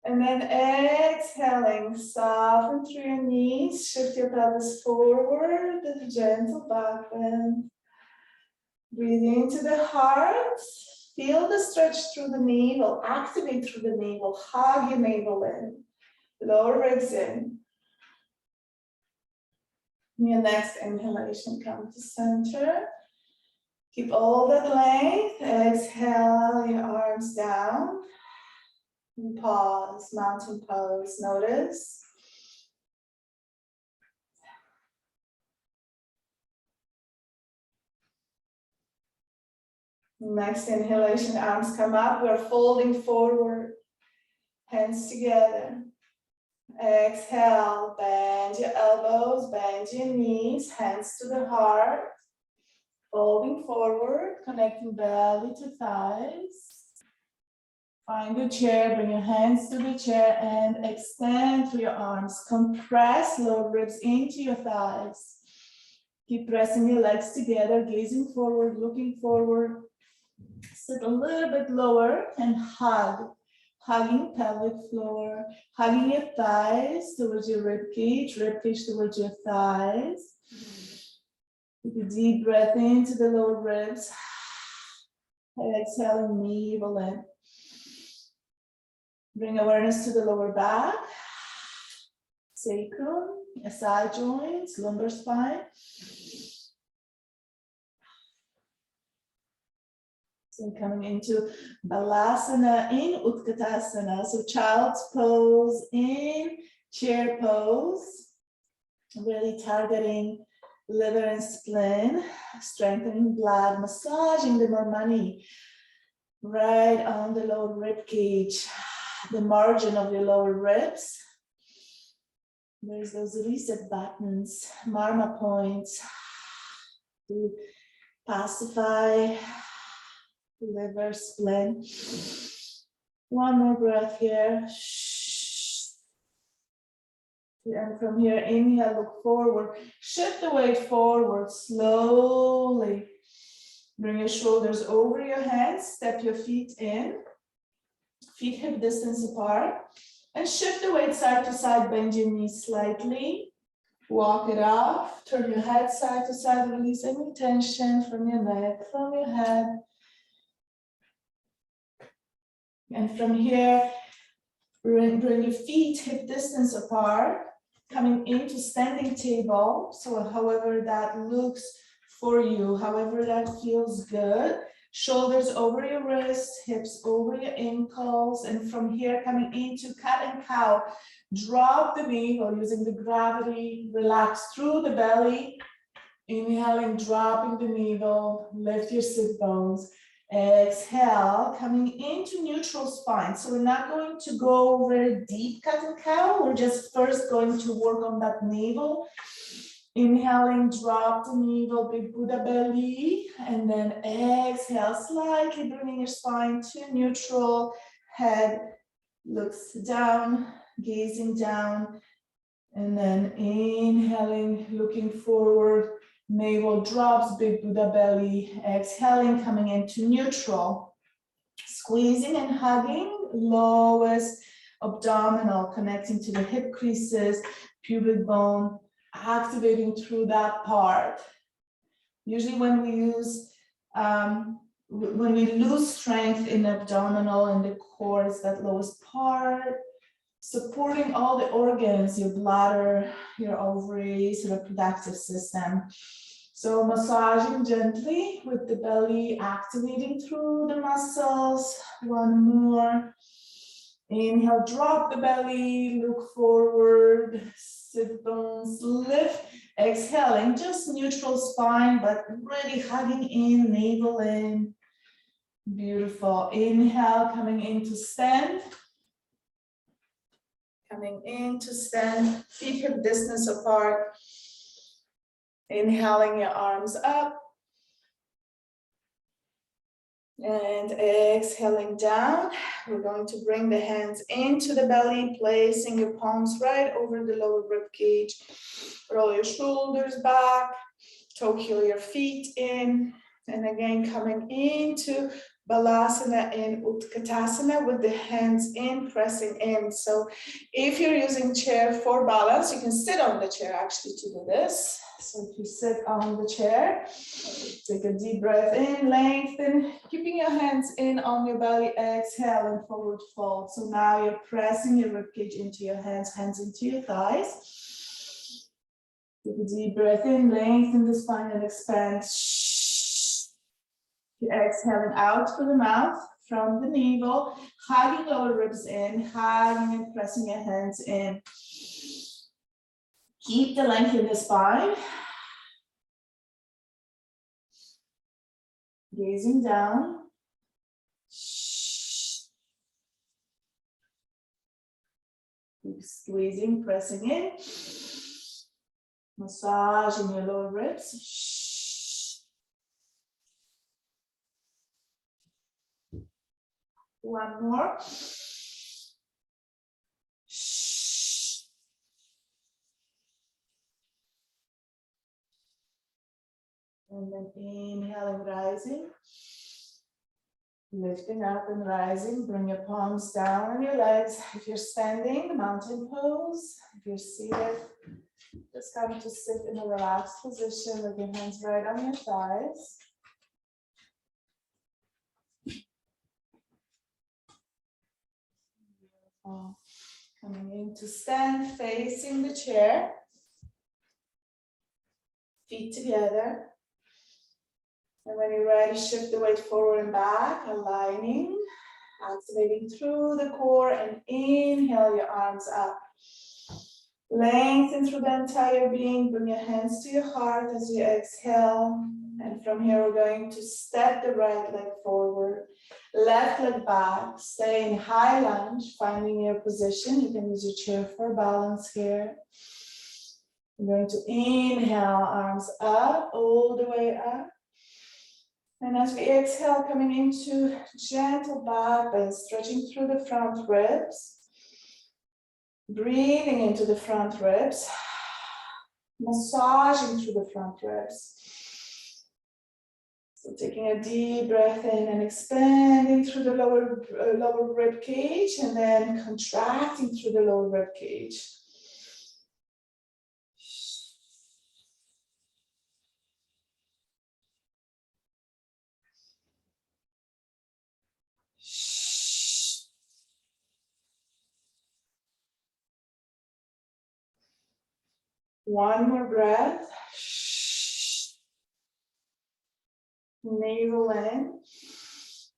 And then exhaling, soften through your knees, shift your pelvis forward, a gentle back bend. Breathe into the heart, feel the stretch through the navel, activate through the navel, hug your navel in, lower ribs in. Your next inhalation, come to center. Keep all that length, exhale your arms down. And pause, mountain pose, notice. Next inhalation, arms come up, we're folding forward, hands together. Exhale, bend your elbows, bend your knees, hands to the heart. Folding forward, connecting belly to thighs. Find a chair, bring your hands to the chair and extend through your arms. Compress lower ribs into your thighs. Keep pressing your legs together, gazing forward, looking forward. Sit a little bit lower and hug. Hugging pelvic floor, hugging your thighs towards your ribcage towards your thighs. Take a deep breath into the lower ribs. Exhaling, navel in. Bring awareness to the lower back, sacrum, side joints, lumbar spine. So coming into Balasana in Utkatasana. So child's pose in chair pose. Really targeting liver and spleen, strengthening blood, massaging the Marmani right on the lower rib cage, the margin of your lower ribs. There's those reset buttons, marma points to pacify liver, spleen. One more breath here. And from here, inhale, look forward. Shift the weight forward slowly. Bring your shoulders over your hands. Step your feet in. Feet hip distance apart. And shift the weight side to side. Bend your knees slightly. Walk it off. Turn your head side to side. Release any tension from your neck, from your head. And from here, bring your feet hip distance apart. Coming into standing table, so however that looks for you, however that feels good. Shoulders over your wrists, hips over your ankles, and from here coming into cat and cow. Drop the navel using the gravity, relax through the belly. Inhaling, dropping the navel, lift your sit bones. Exhale, coming into neutral spine. So we're not going to go very deep cat and cow. We're just first going to work on that navel. Inhaling, drop the navel, big Buddha belly. And then exhale, slightly bringing your spine to neutral. Head looks down, gazing down. And then inhaling, looking forward. Navel drops, big Buddha belly. Exhaling, coming into neutral. Squeezing and hugging, lowest abdominal, connecting to the hip creases, pubic bone, activating through that part. Usually when we lose strength in abdominal and the core, is that lowest part, supporting all the organs, your bladder, your ovaries, reproductive system. So massaging gently with the belly, activating through the muscles. One more. Inhale, drop the belly, look forward, sit bones, lift. Exhaling, just neutral spine, but really hugging in, navel in. Beautiful. Inhale, coming into stand. Coming into stand, feet hip distance apart. Inhaling your arms up. And exhaling down. We're going to bring the hands into the belly, placing your palms right over the lower rib cage. Roll your shoulders back, toe heel your feet in. And again, coming into Balasana in Utkatasana with the hands in, pressing in. So if you're using chair for balance, you can sit on the chair actually to do this. So if you sit on the chair, take a deep breath in, lengthen, keeping your hands in on your belly, exhale and forward fold. So now you're pressing your ribcage into your hands, hands into your thighs. Take a deep breath in, lengthen the spine and expand. You're exhaling out through the mouth, from the navel, hugging lower ribs in, hugging and pressing your hands in. Keep the length in the spine. Gazing down. Keep squeezing, pressing in. Massaging your lower ribs. One more. And then inhaling, rising. Lifting up and rising. Bring your palms down on your legs. If you're standing, mountain pose. If you're seated, just come to sit in a relaxed position with your hands right on your thighs. Coming in to stand, facing the chair. Feet together. And when you're ready, shift the weight forward and back, aligning, activating through the core, and inhale your arms up. Lengthen through the entire being, bring your hands to your heart as you exhale. And from here, we're going to step the right leg forward, left leg back, stay in high lunge, finding your position. You can use your chair for balance here. We're going to inhale, arms up, all the way up. And as we exhale, coming into gentle back bend, stretching through the front ribs. Breathing into the front ribs. Massaging through the front ribs. So taking a deep breath in and expanding through the lower rib cage, and then contracting through the lower rib cage. One more breath. Navel in.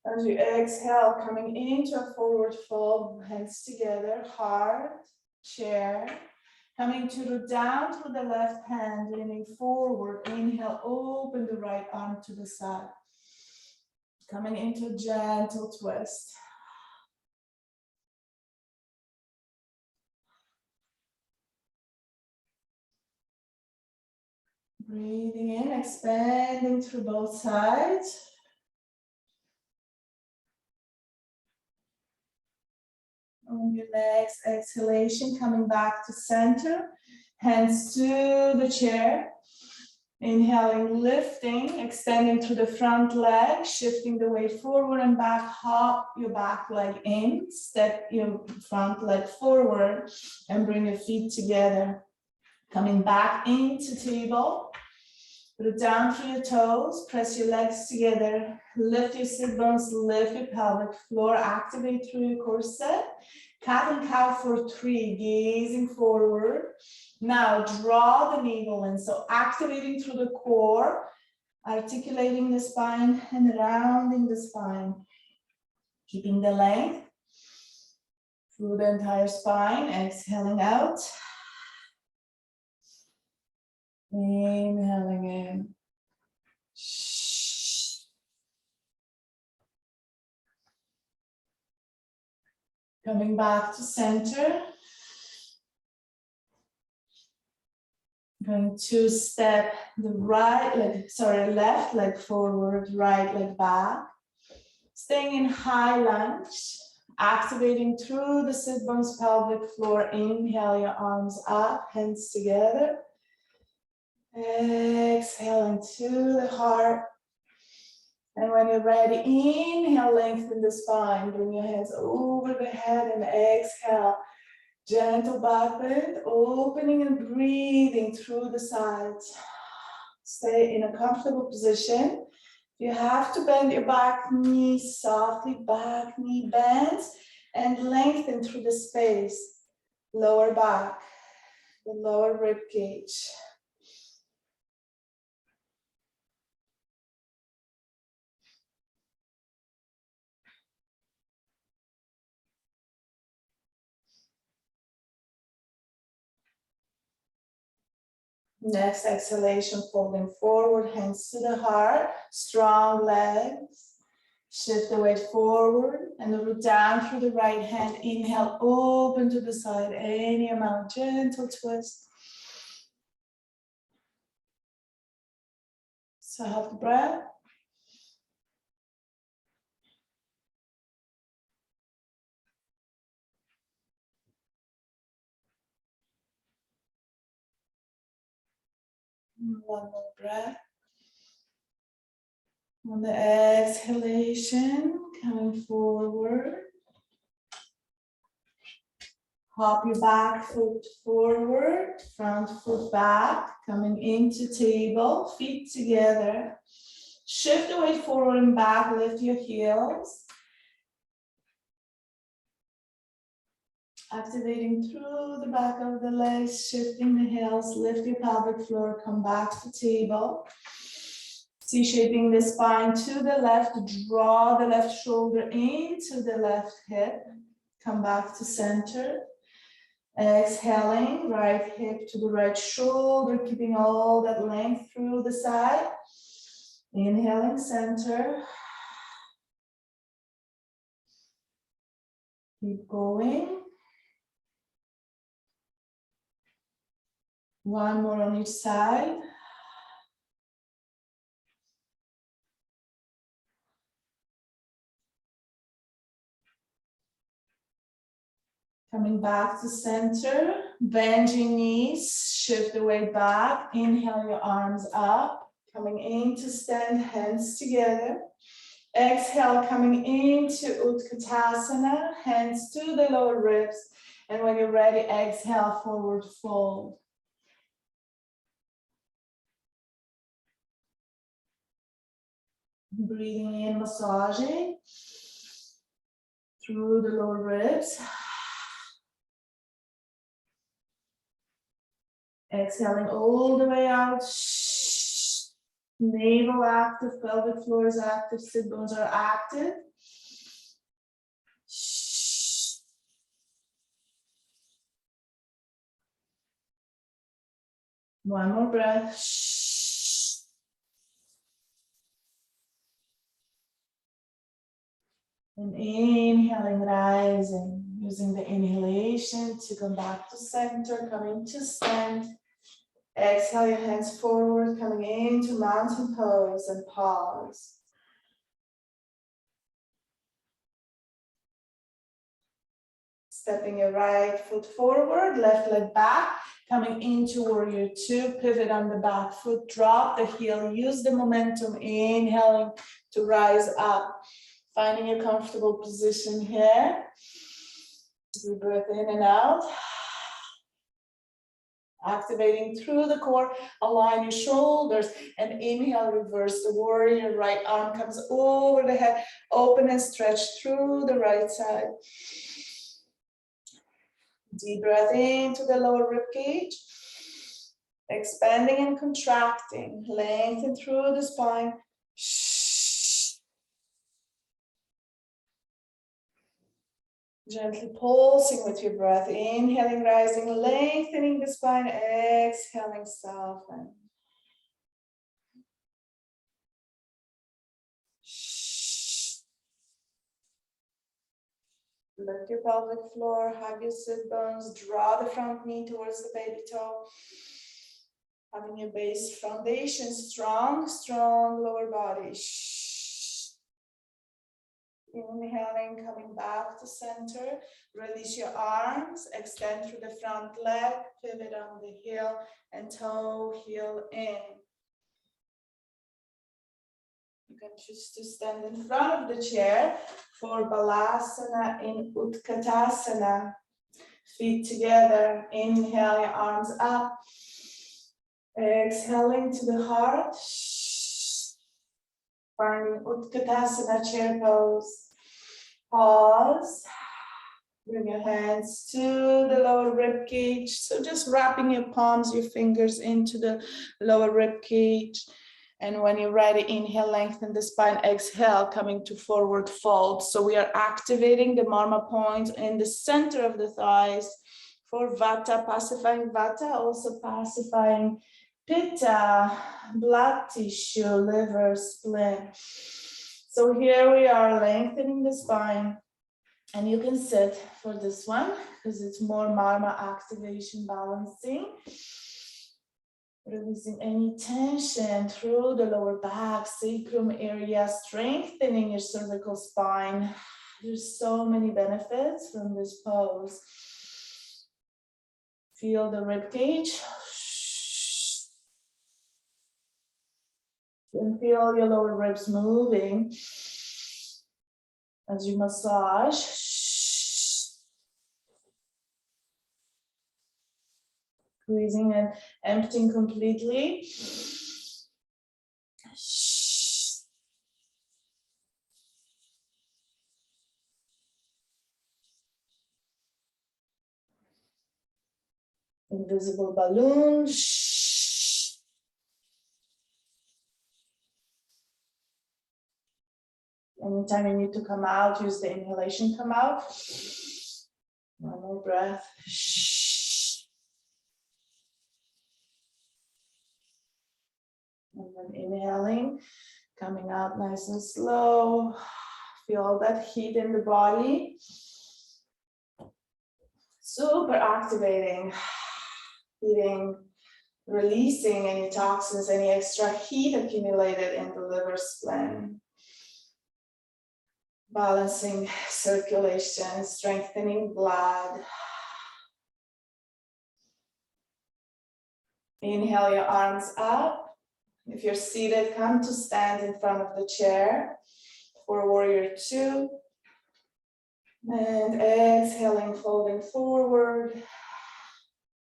As you exhale, coming into a forward fold, hands together, heart, chair. Coming to down through the left hand, leaning forward. Inhale, open the right arm to the side. Coming into a gentle twist. Breathing in, expanding through both sides. On your next exhalation, coming back to center. Hands to the chair. Inhaling, lifting, extending through the front leg, shifting the weight forward and back, hop your back leg in, step your front leg forward, and bring your feet together. Coming back into table. Put it down through your toes, press your legs together, lift your sit bones, lift your pelvic floor, activate through your core set. Cat and cow for 3, gazing forward. Now draw the navel in, so activating through the core, articulating the spine and rounding the spine. Keeping the length through the entire spine, exhaling out. Inhaling in. Coming back to center. Going to step the left leg forward, right leg back. Staying in high lunge, activating through the sit bones, pelvic floor. Inhale your arms up, hands together. Exhaling to the heart. And when you're ready, inhale, lengthen the spine. Bring your hands over the head and exhale. Gentle back bend, opening and breathing through the sides. Stay in a comfortable position. You have to bend your back knee softly, back knee bends, and lengthen through the space. Lower back, the lower rib cage. Next exhalation, folding forward, hands to the heart, strong legs. Shift the weight forward and the root down through the right hand. Inhale, open to the side, any amount, gentle twist. Soft breath. One more breath. On the exhalation, coming forward. Hop your back foot forward, front foot back, coming into table, feet together. Shift the weight forward and back, lift your heels. Activating through the back of the legs, shifting the heels, lift your pelvic floor, come back to table. C-shaping the spine to the left, draw the left shoulder into the left hip, come back to center. Exhaling, right hip to the right shoulder, keeping all that length through the side. Inhaling, center. Keep going. One more on each side. Coming back to center, bend your knees, shift the weight back, inhale your arms up, coming into stand, hands together. Exhale, coming into Utkatasana, hands to the lower ribs, and when you're ready, exhale, forward fold. Breathing in, massaging through the lower ribs. Exhaling all the way out. Navel active, pelvic floor is active, sit bones are active. One more breath. And inhaling, rising, using the inhalation to come back to center, coming to stand. Exhale your hands forward, coming into mountain pose and pause. Stepping your right foot forward, left leg back, coming into warrior two, pivot on the back foot, drop the heel, use the momentum, inhaling to rise up. Finding a comfortable position here. Deep breath in and out. Activating through the core, align your shoulders and inhale, reverse the warrior. Right arm comes over the head, open and stretch through the right side. Deep breath into the lower rib cage. Expanding and contracting, lengthen through the spine. Gently pulsing with your breath, inhaling, rising, lengthening the spine, exhaling, soften. Lift your pelvic floor, hug your sit bones, draw the front knee towards the baby toe. Having your base foundation strong, strong lower body. Inhaling, coming back to center. Release your arms, extend through the front leg, pivot on the heel and toe, heel in. You can choose to stand in front of the chair for Balasana in Utkatasana. Feet together, inhale your arms up. Exhaling to the heart. Finding Utkatasana chair pose. Pause. Bring your hands to the lower rib cage. So just wrapping your palms, your fingers into the lower rib cage. And when you're ready, inhale, lengthen the spine, exhale, coming to forward fold. So we are activating the marma point in the center of the thighs for Vata, pacifying Vata, also pacifying Pitta, blood tissue, liver, spleen. So here we are lengthening the spine, and you can sit for this one because it's more marma activation, balancing. Releasing any tension through the lower back, sacrum area, strengthening your cervical spine. There's so many benefits from this pose. Feel the rib cage. And feel your lower ribs moving as you massage. Squeezing and emptying completely. Invisible balloon. Anytime you need to come out, use the inhalation, come out. One more breath. And then inhaling, coming out nice and slow. Feel that heat in the body. Super activating, feeling, releasing any toxins, any extra heat accumulated in the liver, spleen. Balancing circulation, strengthening blood. Inhale your arms up. If you're seated, come to stand in front of the chair for warrior two. And exhaling, folding forward.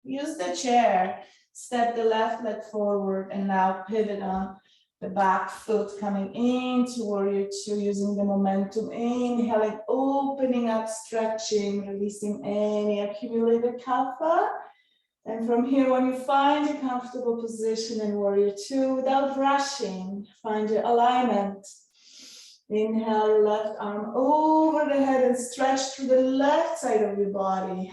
Use the chair. Step the left leg forward and now pivot on the back foot coming into warrior two, using the momentum. Inhaling, opening up, stretching, releasing any accumulated kapha. And from here, when you find a comfortable position in warrior two, without rushing, find your alignment. Inhale your left arm over the head and stretch through the left side of your body.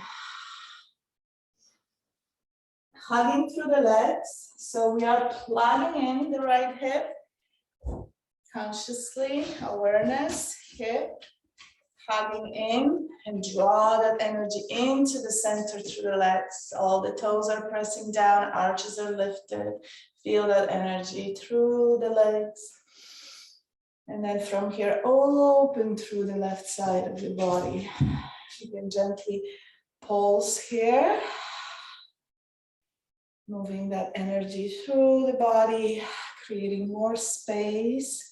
Hugging through the legs. So we are plugging in the right hip. Consciously, awareness, hip. Hugging in and draw that energy into the center through the legs. All the toes are pressing down, arches are lifted. Feel that energy through the legs. And then from here, open through the left side of the body. You can gently pulse here. Moving that energy through the body, creating more space.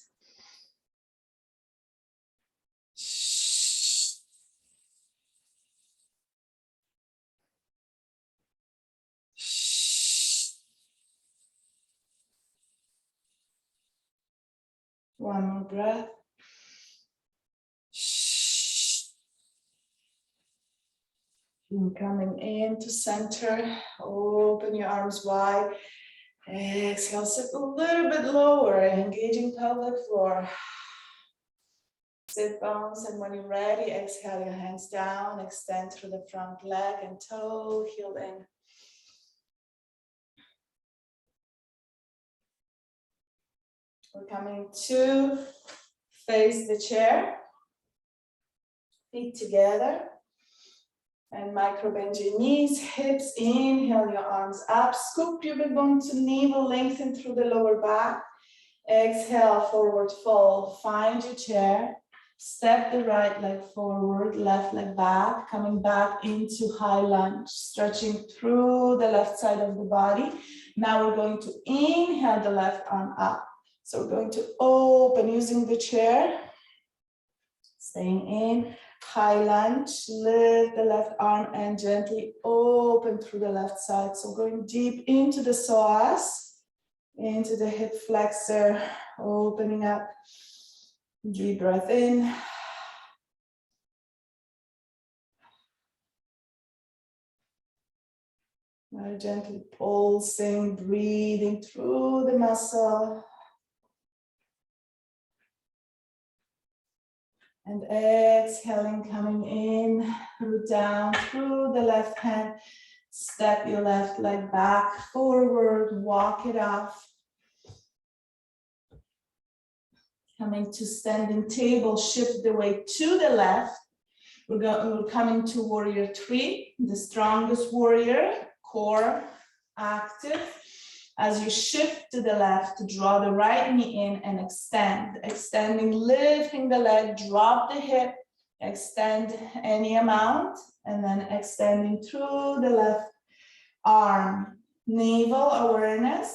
One more breath. And coming into center, open your arms wide. Exhale, sit a little bit lower, engaging pelvic floor. Sit bones, and when you're ready, exhale your hands down, extend through the front leg and toe, heel in. We're coming to face the chair, feet together, and micro bend your knees, hips, inhale your arms up, scoop your big bone to navel, lengthen through the lower back. Exhale, forward fold, find your chair, step the right leg forward, left leg back, coming back into high lunge, stretching through the left side of the body. Now we're going to inhale the left arm up. So we're going to open using the chair, staying in, high lunge, lift the left arm and gently open through the left side. So going deep into the psoas, into the hip flexor, opening up, deep breath in. Now gently pulsing, breathing through the muscle. And exhaling, coming in, root down through the left hand. Step your left leg back, forward, walk it off. Coming to standing table, shift the weight to the left. We're coming to warrior 3, the strongest warrior, core active. As you shift to the left, draw the right knee in and extend. Extending, lifting the leg, drop the hip, extend any amount, and then extending through the left arm. Navel awareness.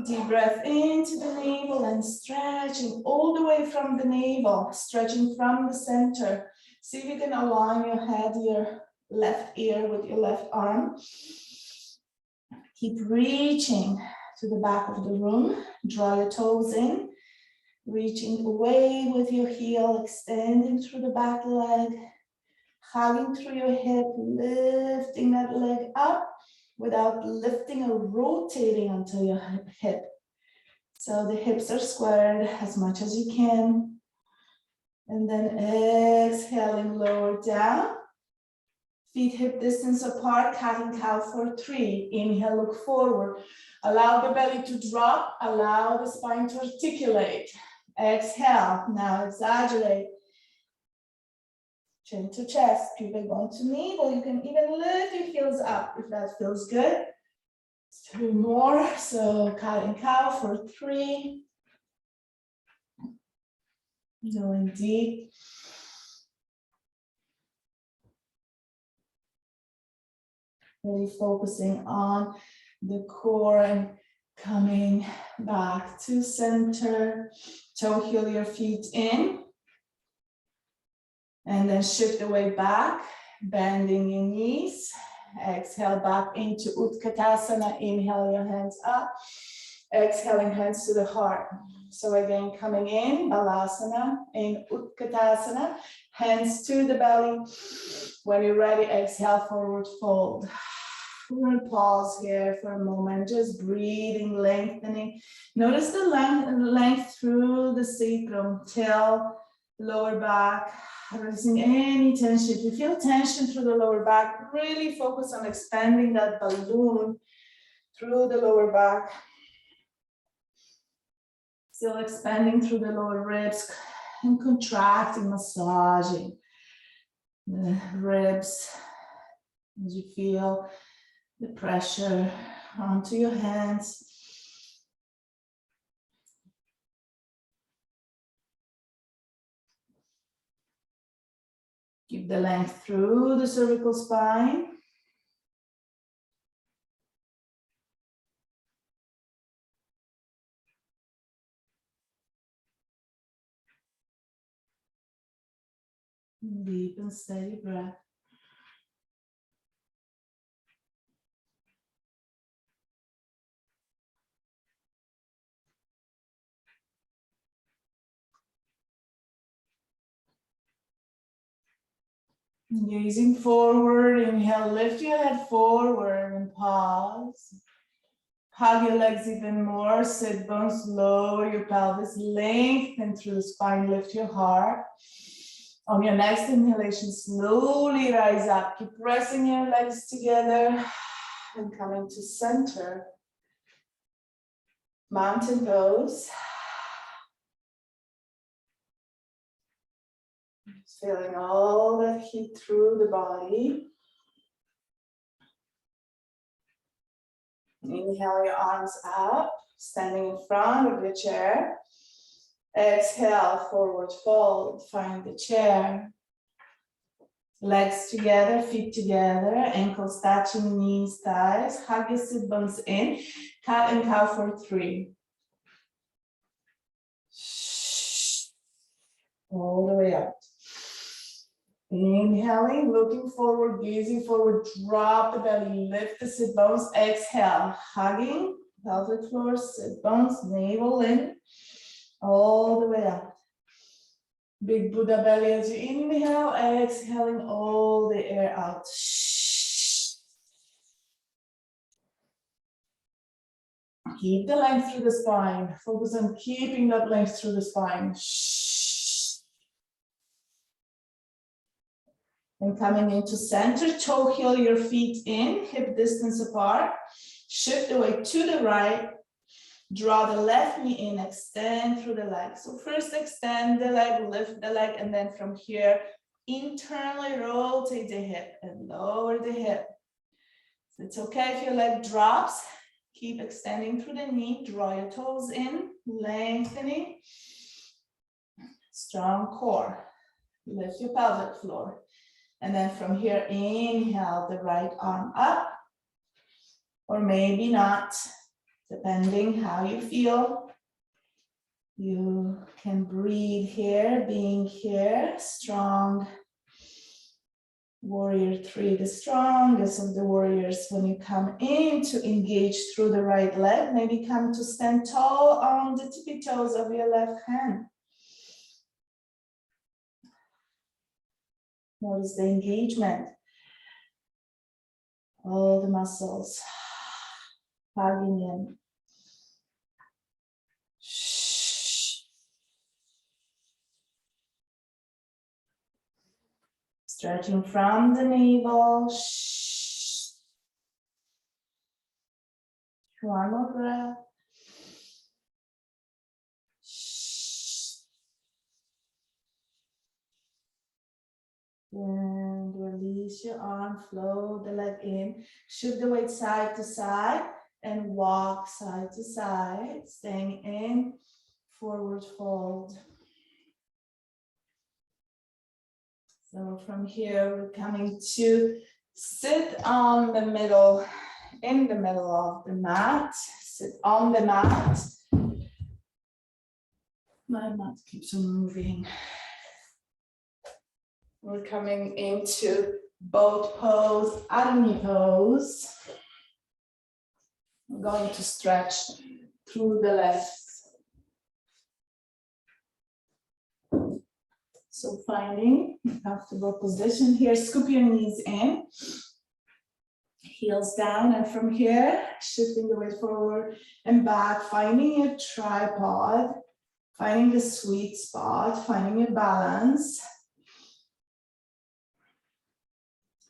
Deep breath into the navel and stretching all the way from the navel, stretching from the center. See if you can align your head, your left ear with your left arm. Keep reaching to the back of the room. Draw your toes in, reaching away with your heel, extending through the back leg, hugging through your hip, lifting that leg up without lifting or rotating until your hip. So the hips are squared as much as you can. And then exhaling, lower down. Feet hip distance apart, cat and cow for 3. Inhale, look forward. Allow the belly to drop, allow the spine to articulate. Exhale, now exaggerate. Chin to chest, pubic bone to navel. You can even lift your heels up if that feels good. 2 more, so cat and cow for 3. Going deep. Really focusing on the core and coming back to center. Toe heel your feet in. And then shift the weight back, bending your knees. Exhale back into Utkatasana. Inhale your hands up. Exhaling hands to the heart. So again, coming in, Balasana, in Utkatasana. Hands to the belly. When you're ready, exhale, forward fold. We're gonna pause here for a moment, just breathing, lengthening. Notice the length through the sacrum, tail, lower back. Releasing any tension. If you feel tension through the lower back, really focus on expanding that balloon through the lower back. Still expanding through the lower ribs and contracting, massaging the ribs as you feel the pressure onto your hands. Keep the length through the cervical spine. Deep and steady breath. Gazing forward, inhale, lift your head forward and pause. Hug your legs even more, sit bones, lower your pelvis, lengthen through the spine, lift your heart. On your next inhalation, slowly rise up. Keep pressing your legs together and coming to center. Mountain pose. Feeling all that heat through the body. Inhale your arms up, standing in front of your chair. Exhale, forward fold, find the chair. Legs together, feet together, ankles touching, knees, thighs. Hug your sit bones in. Cat and cow for 3. All the way up. Inhaling, looking forward, gazing forward, drop the belly, lift the sit bones, exhale, hugging, pelvic floor, sit bones, navel in, all the way up. Big Buddha belly as you inhale, exhaling all the air out. Keep the length through the spine, focus on keeping that length through the spine. And coming into center, toe heel your feet in, hip distance apart. Shift the weight to the right. Draw the left knee in, extend through the leg. So first extend the leg, lift the leg, and then from here, internally rotate the hip and lower the hip. So it's okay if your leg drops. Keep extending through the knee, draw your toes in, lengthening. Strong core. Lift your pelvic floor. And then from here, inhale the right arm up, or maybe not, depending how you feel. You can breathe here, being here, strong. Warrior 3, the strongest of the warriors. When you come in to engage through the right leg, maybe come to stand tall on the tippy toes of your left hand. Notice the engagement. All the muscles hugging in. Stretching from the navel. One more breath. And release your arm, flow the leg in. Shift the weight side to side and walk side to side, staying in, forward fold. So from here, we're coming to sit on the middle, in the middle of the mat. Sit on the mat. My mat keeps on moving. We're coming into boat pose, Adani pose. I'm going to stretch through the legs. So finding a comfortable position here, scoop your knees in, heels down, and from here, shifting the weight forward and back, finding your tripod, finding the sweet spot, finding your balance.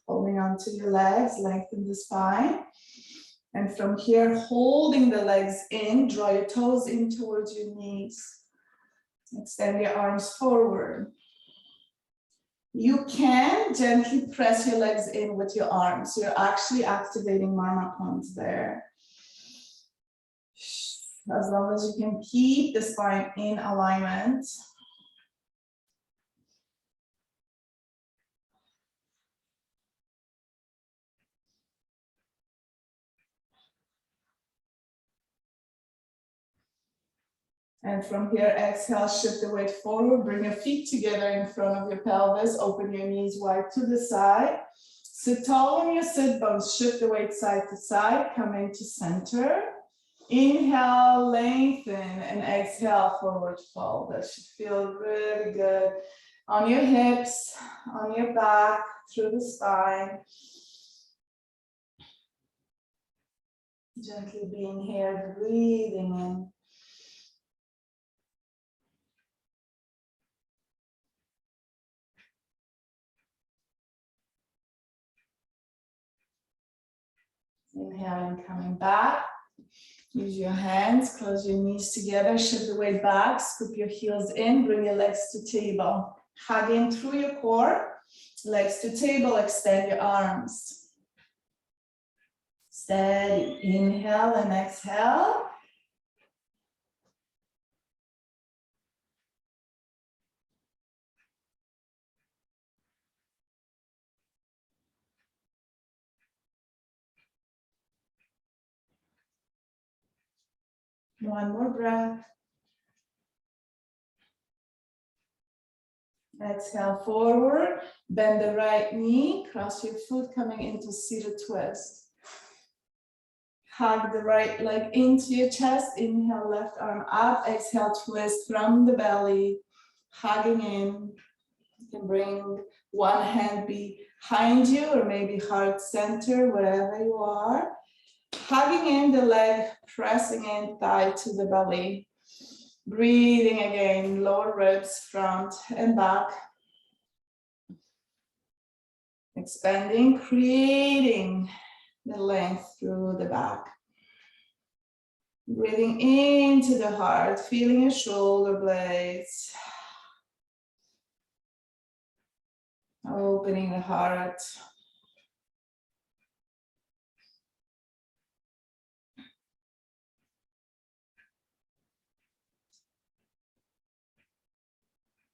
Holding onto your legs, lengthen the spine. And from here, holding the legs in, draw your toes in towards your knees. Extend your arms forward. You can gently press your legs in with your arms. So you're actually activating Marma Pons there. As long as you can keep the spine in alignment. And from here, exhale, shift the weight forward, bring your feet together in front of your pelvis, open your knees wide to the side. Sit tall on your sit bones, shift the weight side to side, come into center. Inhale, lengthen, and exhale, forward fold. That should feel really good on your hips, on your back, through the spine. Gently being here, breathing in. Inhaling, coming back. Use your hands, close your knees together, shift the weight back, scoop your heels in, bring your legs to table. Hug in through your core, legs to table, extend your arms. Steady, inhale and exhale. One more breath. Exhale forward, bend the right knee, cross your foot coming into seated twist. Hug the right leg into your chest, inhale left arm up, exhale twist from the belly, hugging in. You can bring one hand behind you or maybe heart center, wherever you are. Hugging in the leg, pressing in thigh to the belly. Breathing again, lower ribs, front and back. Expanding, creating the length through the back. Breathing into the heart, feeling your shoulder blades. Opening the heart.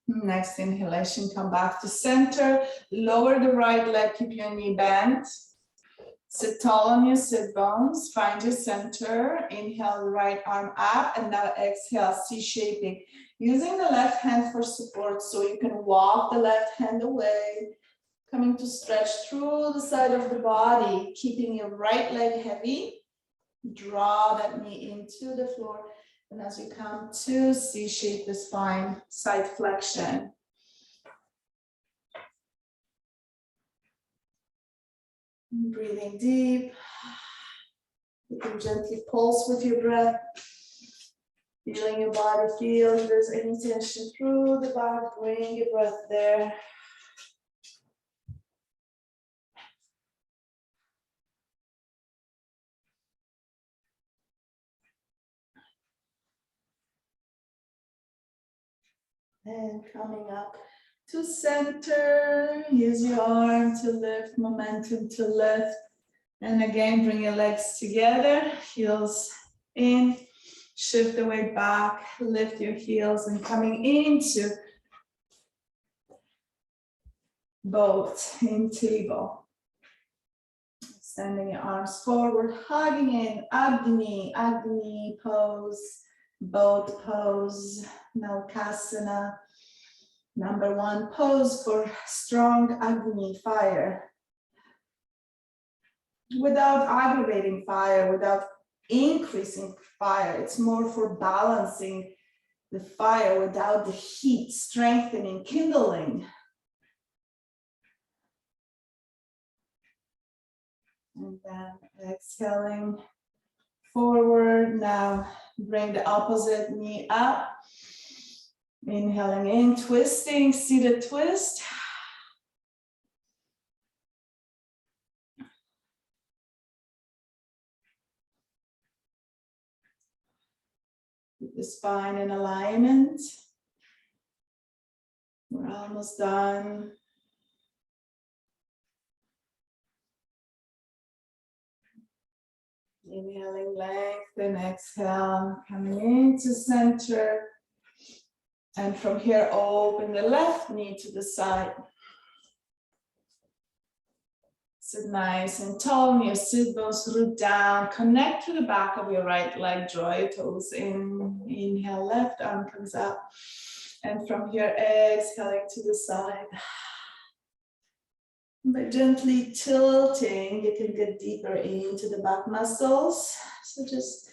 Next inhalation, come back to center. Lower the right leg, keep your knee bent. Sit tall on your sit bones, find your center. Inhale the right arm up and now exhale, C-shaping. Using the left hand for support so you can walk the left hand away. Coming to stretch through the side of the body, keeping your right leg heavy. Draw that knee into the floor. And as you come to C-shape the spine, side flexion. Breathing deep. You can gently pulse with your breath. Feeling your body, feel if there's any tension through the back, bring your breath there. And coming up to center, use your arm to lift, momentum to lift. And again, bring your legs together, heels in, shift the weight back, lift your heels and coming into boat in table. Extending your arms forward, hugging in, Agni pose, boat pose, Naukasana. Number one pose for strong Agni fire. Without aggravating fire, without increasing fire, it's more for balancing the fire without the heat, strengthening, kindling. And then exhaling forward. Now bring the opposite knee up. Inhaling in, twisting, seated twist. Keep the spine in alignment. We're almost done. Inhaling length, then exhale, coming into center. And from here, open the left knee to the side. Sit nice and tall, your sit bones root down. Connect to the back of your right leg, draw your toes in. Inhale, left arm comes up. And from here, exhaling to the side. By gently tilting, you can get deeper into the back muscles. So just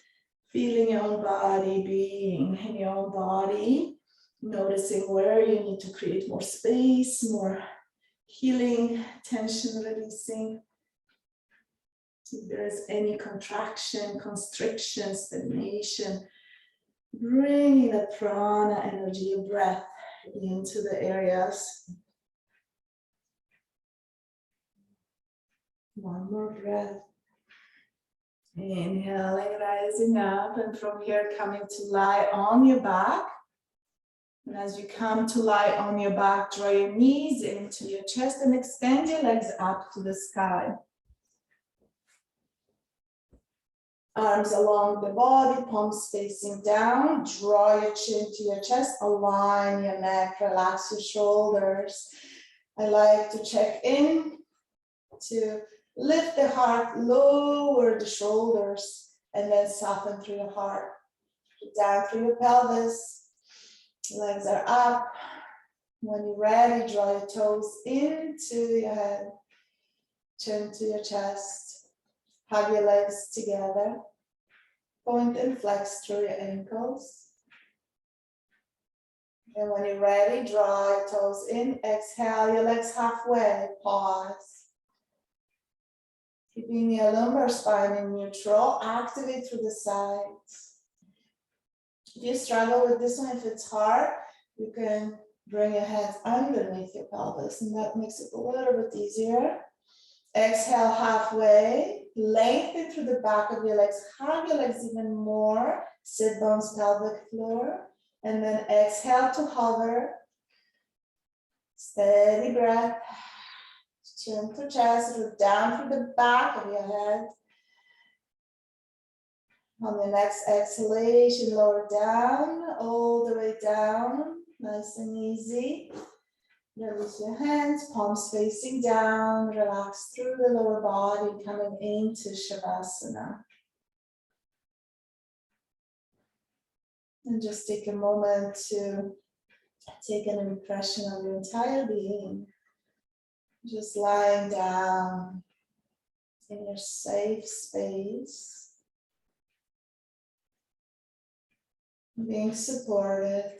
feeling your own body, being in your own body. Noticing where you need to create more space, more healing, tension releasing. If there is any contraction, constriction, stagnation, bringing the prana energy, your breath into the areas. One more breath. Inhaling, rising up, and from here coming to lie on your back. And as you come to lie on your back, draw your knees into your chest and extend your legs up to the sky. Arms along the body, palms facing down. Draw your chin to your chest, align your neck, relax your shoulders. I like to check in to lift the heart, lower the shoulders, and then soften through the heart. Down through your pelvis. Legs are up. When you're ready, draw your toes into your head, chin to your chest. Hug your legs together. Point and flex through your ankles. And when you're ready, draw your toes in. Exhale your legs halfway. Pause. Keeping your lumbar spine in neutral. Activate through the sides. If you struggle with this one, if it's hard, you can bring your hands underneath your pelvis, and that makes it a little bit easier. Exhale halfway, lengthen through the back of your legs, hug your legs even more, sit bones, pelvic floor, and then exhale to hover. Steady breath, chin to chest, root down through the back of your head. On the next exhalation, lower down, all the way down, nice and easy. Release your hands, palms facing down, relax through the lower body, coming into Shavasana. And just take a moment to take an impression of your entire being. Just lying down in your safe space, being supported.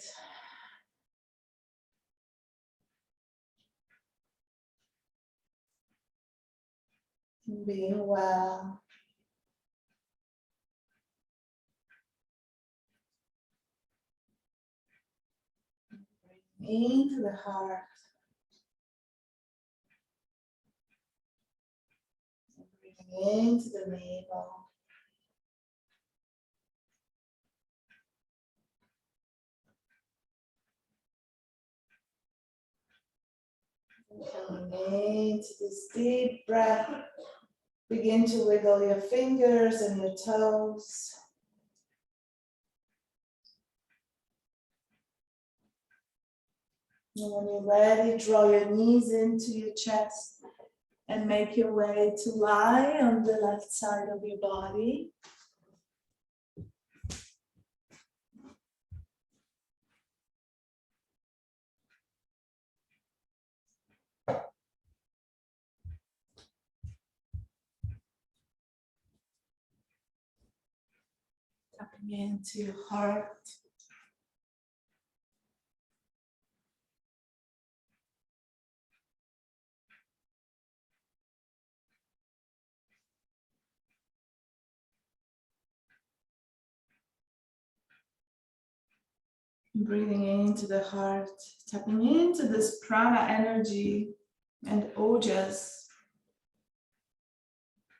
Being well. Breathing into the heart. Breathing into the navel. And coming into this deep breath. Begin to wiggle your fingers and your toes. And when you're ready, draw your knees into your chest and make your way to lie on the left side of your body. Tapping into your heart. Breathing into the heart, tapping into this prana energy and ojas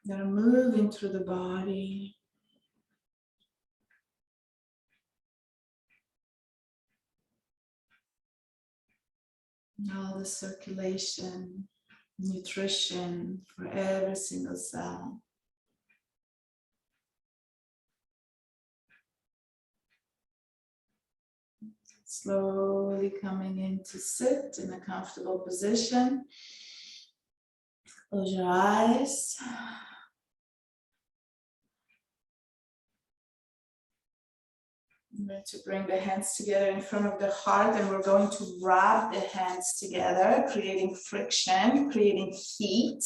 that are moving through the body. All the circulation, nutrition for every single cell. Slowly coming in to sit in a comfortable position. Close your eyes. I'm going to bring the hands together in front of the heart, and we're going to rub the hands together, creating friction, creating heat,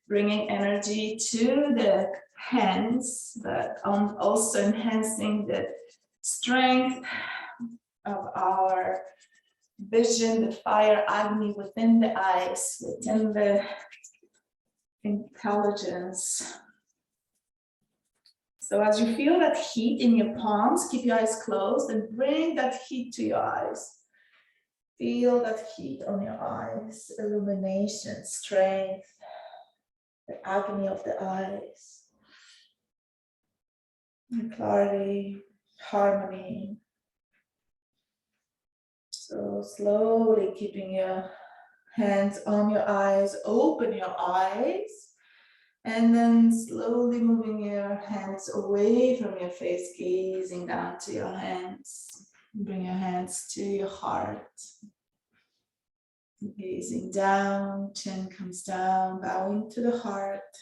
bringing energy to the hands, but also enhancing the strength of our vision, the fire agni within the eyes, within the intelligence. So as you feel that heat in your palms, keep your eyes closed and bring that heat to your eyes. Feel that heat on your eyes, illumination, strength, the agony of the eyes, the clarity, harmony. So slowly keeping your hands on your eyes, open your eyes. And then slowly moving your hands away from your face, gazing down to your hands. Bring your hands to your heart. Gazing down, chin comes down, bowing to the heart.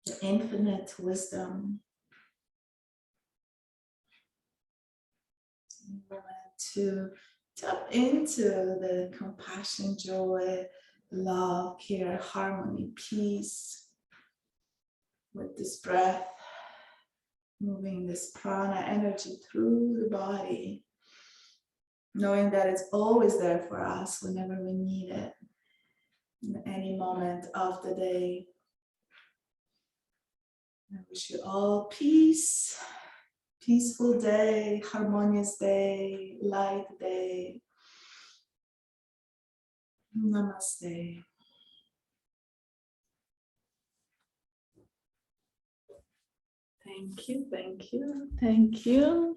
The infinite wisdom. To tap into the compassion, joy, love, care, harmony, peace with this breath, moving this prana energy through the body, knowing that it's always there for us whenever we need it, in any moment of the day. I wish you all peace, peaceful day, harmonious day, light day. Namaste. Thank you, thank you, thank you.